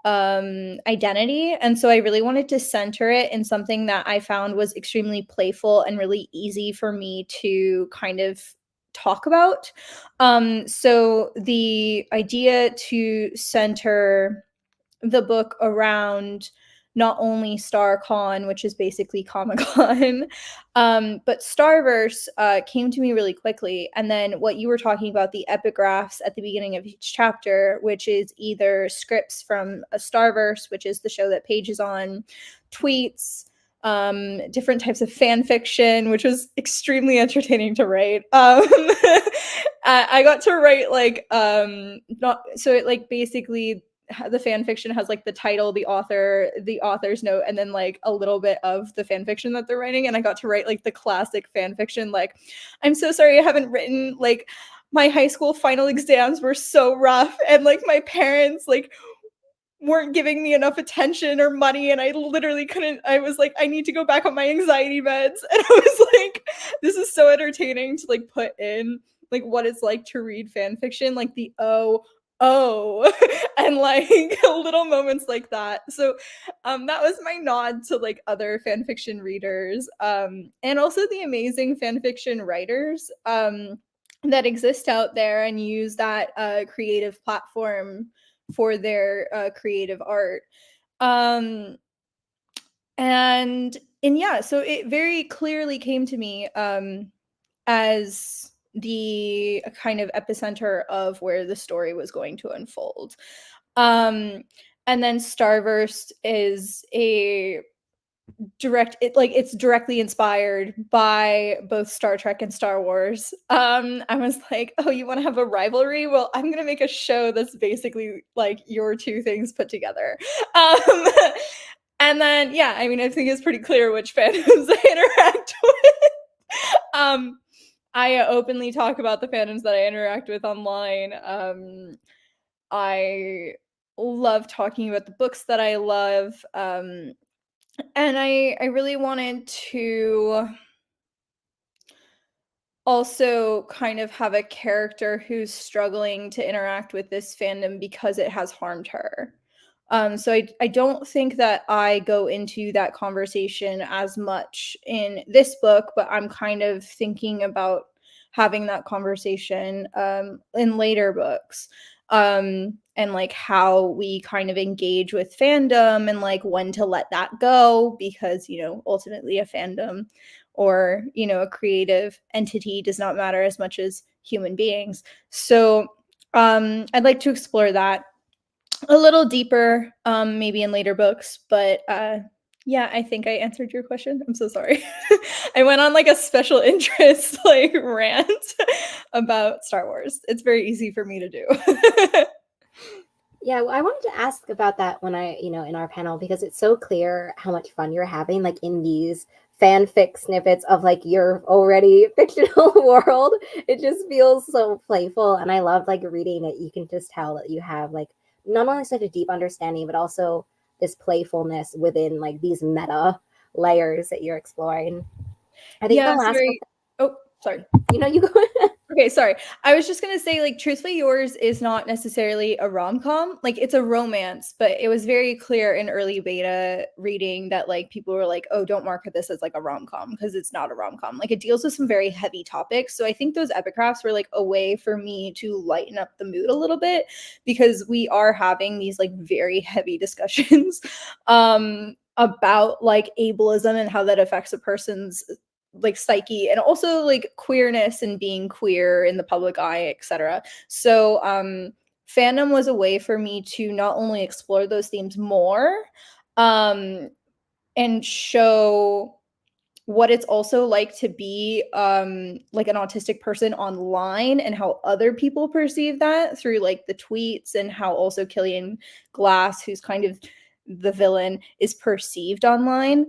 identity. And so I really wanted to center it in something that I found was extremely playful and really easy for me to kind of talk about. So the idea to center the book around not only StarCon, which is basically Comic-Con, but Starverse came to me really quickly. And then what you were talking about, the epigraphs at the beginning of each chapter, which is either scripts from a Starverse, which is the show that Paige is on, tweets, different types of fan fiction, which was extremely entertaining to write. I got to write like not so it like basically the fan fiction has like the title, the author, the author's note, and then like a little bit of the fan fiction that they're writing. And I got to write like the classic fan fiction, like, I'm so sorry I haven't written, like, my high school final exams were so rough, and like my parents like weren't giving me enough attention or money, and I literally couldn't. I was like, I need to go back on my anxiety meds. And I was like, this is so entertaining to like put in like what it's like to read fan fiction, like the oh and like little moments like that. So that was my nod to like other fan fiction readers, and also the amazing fan fiction writers that exist out there and use that creative platform for their creative art. And yeah, so it very clearly came to me as the kind of epicenter of where the story was going to unfold. And then Starverse is it's directly inspired by both Star Trek and Star Wars. I was like, oh, you want to have a rivalry? Well, I'm gonna make a show that's basically like your two things put together. And then yeah, I mean, I think it's pretty clear which fandoms I interact with. I openly talk about the fandoms that I interact with online. I love talking about the books that I love. And I really wanted to also kind of have a character who's struggling to interact with this fandom because it has harmed her. So I don't think that I go into that conversation as much in this book, but I'm kind of thinking about having that conversation in later books. And like how we kind of engage with fandom and like when to let that go, because ultimately a fandom or a creative entity does not matter as much as human beings. So I'd like to explore that a little deeper, maybe in later books, but Yeah, I think I answered your question. I'm so sorry. I went on like a special interest like rant about Star Wars. It's very easy for me to do. Yeah, well, I wanted to ask about that when in our panel, because it's so clear how much fun you're having, like in these fanfic snippets of like your already fictional world. It just feels so playful, and I love like reading it. You can just tell that you have like not only such a deep understanding, but also this playfulness within like these meta layers that you're exploring. I think the Yeah, it's last book, very. Oh, sorry. you go. Okay, sorry. I was just gonna say, like, Truthfully Yours is not necessarily a rom-com. Like, it's a romance, but it was very clear in early beta reading that like people were like, "Oh, don't market this as like a rom-com because it's not a rom-com." Like, it deals with some very heavy topics. So I think those epigraphs were like a way for me to lighten up the mood a little bit because we are having these like very heavy discussions about like ableism and how that affects a person's like psyche and also like queerness and being queer in the public eye, etc. So fandom was a way for me to not only explore those themes more and show what it's also like to be like an autistic person online and how other people perceive that through like the tweets and how also Killian Glass, who's kind of the villain, is perceived online.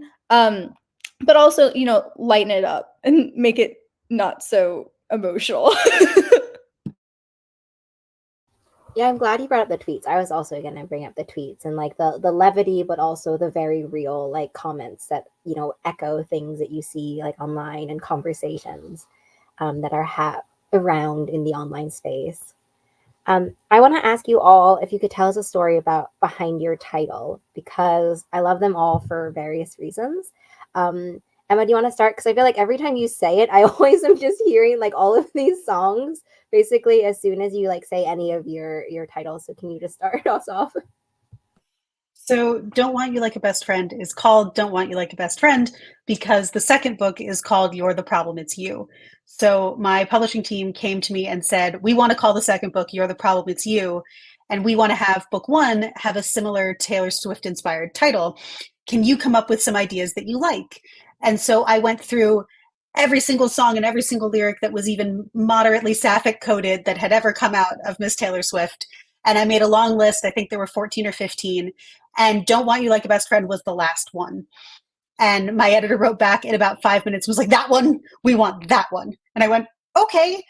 But also, lighten it up and make it not so emotional. Yeah, I'm glad you brought up the tweets. I was also going to bring up the tweets and like the levity, but also the very real like comments that echo things that you see like online and conversations that are around in the online space. I want to ask you all if you could tell us a story about behind your title, because I love them all for various reasons. Emma, do you want to start? Because I feel like every time you say it, I always am just hearing like all of these songs basically as soon as you like say any of your titles. So can you just start us off? So, Don't Want You Like a Best Friend is called Don't Want You Like a Best Friend because the second book is called You're the Problem, It's You. So, my publishing team came to me and said, "We want to call the second book You're the Problem, It's You. And we want to have book one have a similar Taylor Swift inspired title. Can you come up with some ideas that you like?" And so I went through every single song and every single lyric that was even moderately sapphic coded that had ever come out of Miss Taylor Swift. And I made a long list. I think there were 14 or 15. And Don't Want You Like a Best Friend was the last one. And my editor wrote back in about 5 minutes, was like, "That one, we want that one." And I went, "Okay,"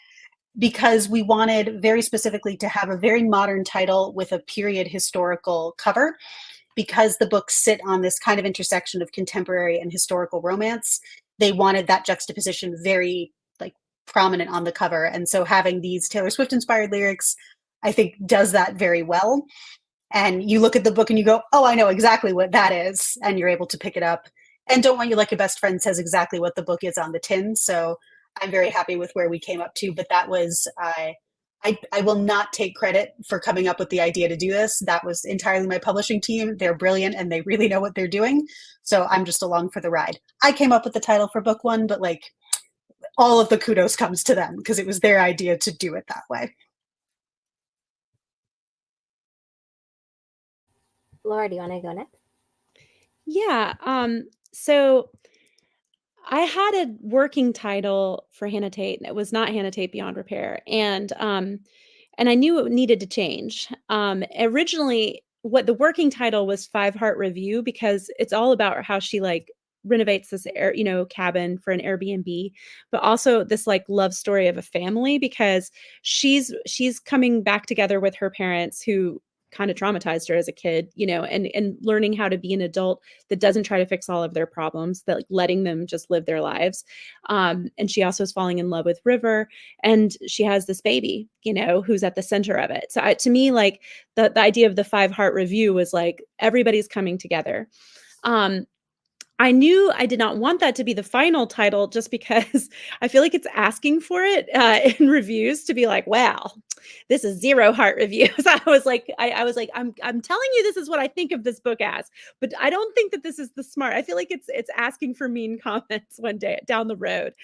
because we wanted very specifically to have a very modern title with a period historical cover, because the books sit on this kind of intersection of contemporary and historical romance. They wanted that juxtaposition very like prominent on the cover. And so having these Taylor Swift inspired lyrics, I think does that very well. And you look at the book and you go, "Oh, I know exactly what that is," and you're able to pick it up. And Don't Want You Like a Best Friend says exactly what the book is on the tin. So I'm very happy with where we came up to. But that was, I will not take credit for coming up with the idea to do this. That was entirely my publishing team. They're brilliant and they really know what they're doing. So I'm just along for the ride. I came up with the title for book one, but like all of the kudos comes to them because it was their idea to do it that way. Laura, do you want to go next? Yeah. So I had a working title for Hannah Tate, and it was not Hannah Tate Beyond Repair. And I knew it needed to change. Originally, what the working title was Five Heart Review, because it's all about how she like renovates this cabin for an Airbnb, but also this like love story of a family, because she's coming back together with her parents who kind of traumatized her as a kid, and learning how to be an adult that doesn't try to fix all of their problems, that like letting them just live their lives. And she also is falling in love with River, and she has this baby, who's at the center of it. So to me, like the idea of the Five Heart Review was like everybody's coming together. I knew I did not want that to be the final title, just because I feel like it's asking for it in reviews to be like, "Wow, this is zero heart reviews." I was like, I'm telling you this is what I think of this book as, but I don't think that this is the smart. I feel like it's asking for mean comments one day down the road.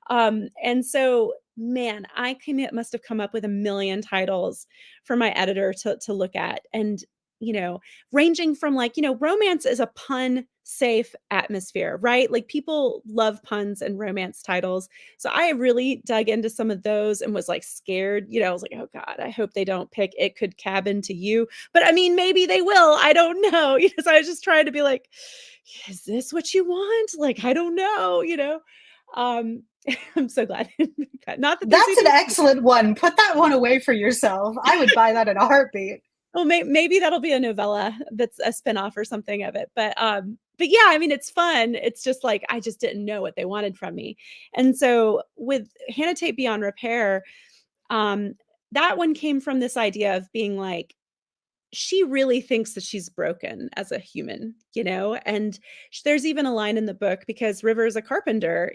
And so, man, must have come up with a million titles for my editor to look at. And ranging from like, romance is a pun safe atmosphere, right? Like people love puns and romance titles. So I really dug into some of those and was like scared, I was like, oh God, I hope they don't pick It Could Cabin to You. But I mean, maybe they will. I don't know. So I was just trying to be like, is this what you want? Like, I don't know. Um, I'm so glad. Not that That's an excellent one. Put that one away for yourself. I would buy that in a heartbeat. Well, maybe that'll be a novella that's a spinoff or something of it. But yeah, I mean, it's fun. It's just like, I just didn't know what they wanted from me. And so with Hannah Tate Beyond Repair, that one came from this idea of being like, she really thinks that she's broken as a human, and there's even a line in the book, because River is a carpenter,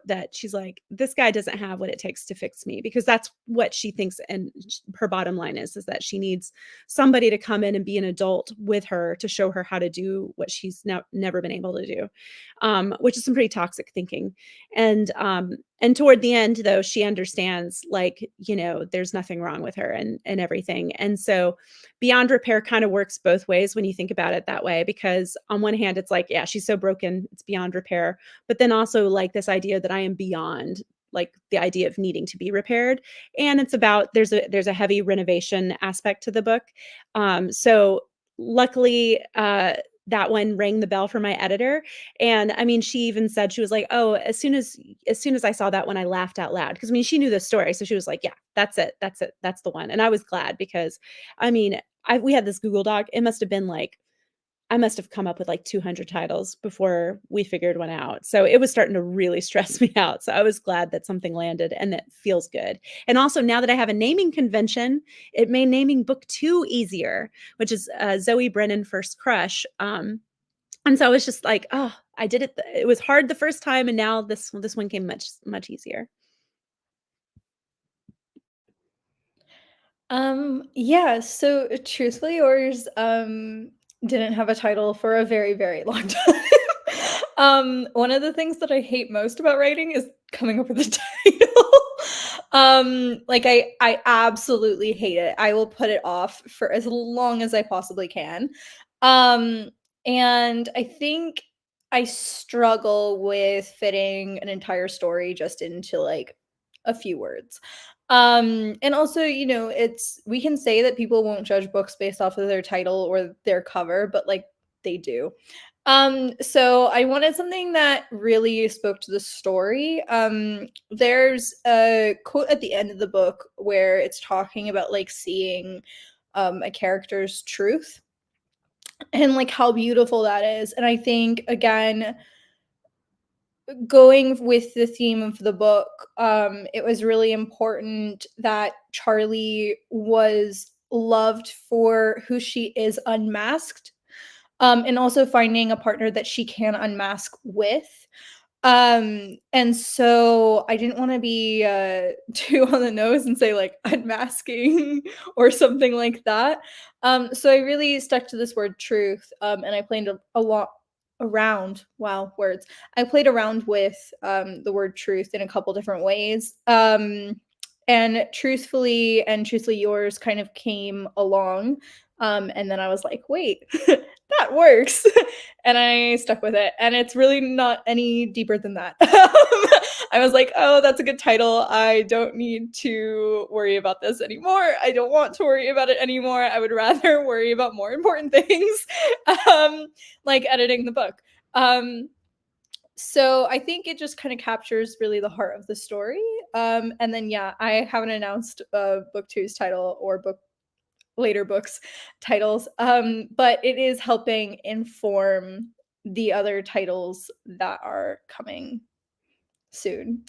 that she's like, this guy doesn't have what it takes to fix me, because that's what she thinks. And her bottom line is that she needs somebody to come in and be an adult with her to show her how to do what she's never been able to do, which is some pretty toxic thinking. And toward the end, though, she understands, like, there's nothing wrong with her and everything. And so Beyond Repair kind of works both ways when you think about it that way, because on one hand, it's like, yeah, she's so broken, it's beyond repair. But then also like this idea that I am beyond, like the idea of needing to be repaired. And it's about, there's a heavy renovation aspect to the book. So luckily, that one rang the bell for my editor. And I mean, she even said, she was like, oh, as soon as I saw that one, I laughed out loud. Cause I mean, she knew the story. So she was like, yeah, that's it. That's the one. And I was glad, because I mean, we had this Google Doc. It must've been like, I must've come up with like 200 titles before we figured one out. So it was starting to really stress me out. So I was glad that something landed and that feels good. And also, now that I have a naming convention, it made naming book 2 easier, which is Zoe Brennan First Crush. And so I was just like, oh, I did it. It was hard the first time. And now this one came much, much easier. Yeah, so Truthfully Yours didn't have a title for a very, very long time. One of the things that I hate most about writing is coming up with a title. Like I absolutely hate it. I will put it off for as long as I possibly can. And I think I struggle with fitting an entire story just into like a few words. And also, we can say that people won't judge books based off of their title or their cover, but like they do. So I wanted something that really spoke to the story. There's a quote at the end of the book where it's talking about like seeing a character's truth and like how beautiful that is. And I think, again, going with the theme of the book, it was really important that Charlie was loved for who she is unmasked, and also finding a partner that she can unmask with. And so I didn't want to be too on the nose and say like unmasking or something like that. So I really stuck to this word truth, and I played a lot around, wow, words. I played around with the word truth in a couple different ways. And Truthfully and Truthfully Yours kind of came along. And then I was like, wait, that works. And I stuck with it. And it's really not any deeper than that. I was like, oh, that's a good title. I don't need to worry about this anymore. I don't want to worry about it anymore. I would rather worry about more important things, like editing the book. So I think it just kind of captures really the heart of the story. And then, yeah, I haven't announced book 2's title or later books titles, but it is helping inform the other titles that are coming soon.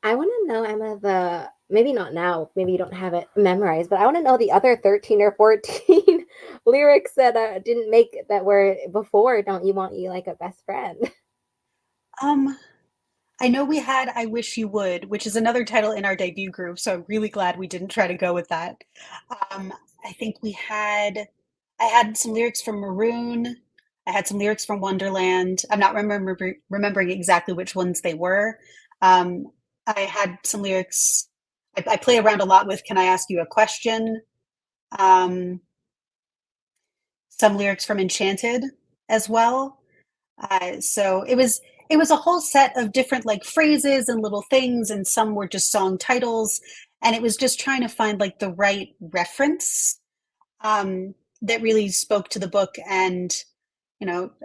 I want to know, Emma, maybe not now, maybe you don't have it memorized, but I want to know the other 13 or 14 lyrics that didn't make that were before Don't You Want You Like a Best Friend? I know we had I Wish You Would, which is another title in our debut group, so I'm really glad we didn't try to go with that. I think I had some lyrics from Maroon. I had some lyrics from Wonderland. I'm not remembering exactly which ones they were. I had some lyrics. I play around a lot with, can I ask you a question? Some lyrics from Enchanted as well. So it was a whole set of different like phrases and little things, and some were just song titles, and it was just trying to find like the right reference that really spoke to the book. And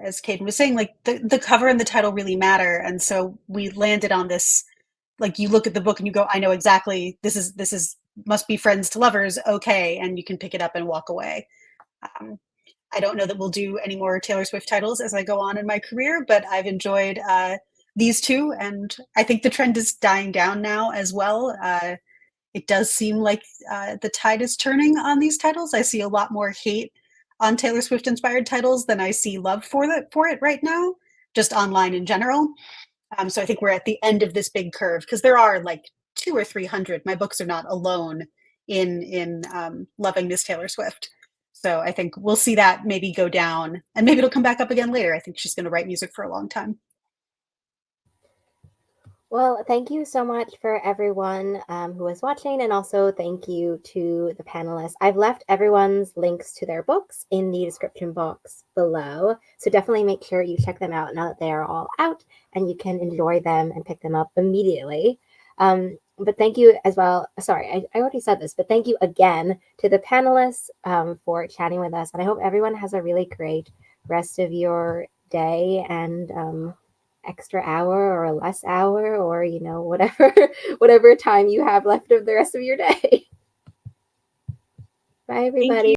as Caden was saying, like the cover and the title really matter, and so we landed on this. Like you look at the book and you go, I know exactly this is must be Friends to Lovers, okay, and you can pick it up and walk away. I don't know that we'll do any more Taylor Swift titles as I go on in my career, but I've enjoyed these two, and I think the trend is dying down now as well. It does seem like the tide is turning on these titles. I see a lot more hate on Taylor Swift inspired titles than I see love for it right now, just online in general. So I think we're at the end of this big curve, because there are like 200 or 300. My books are not alone in loving this Taylor Swift. So I think we'll see that maybe go down, and maybe it'll come back up again later. I think she's going to write music for a long time. Well, thank you so much for everyone who was watching, and also thank you to the panelists. I've left everyone's links to their books in the description box below, so definitely make sure you check them out now that they are all out, and you can enjoy them and pick them up immediately. But thank you as well. Sorry, I already said this, but thank you again to the panelists for chatting with us. And I hope everyone has a really great rest of your day and extra hour or less hour, or, whatever time you have left of the rest of your day. Bye, everybody.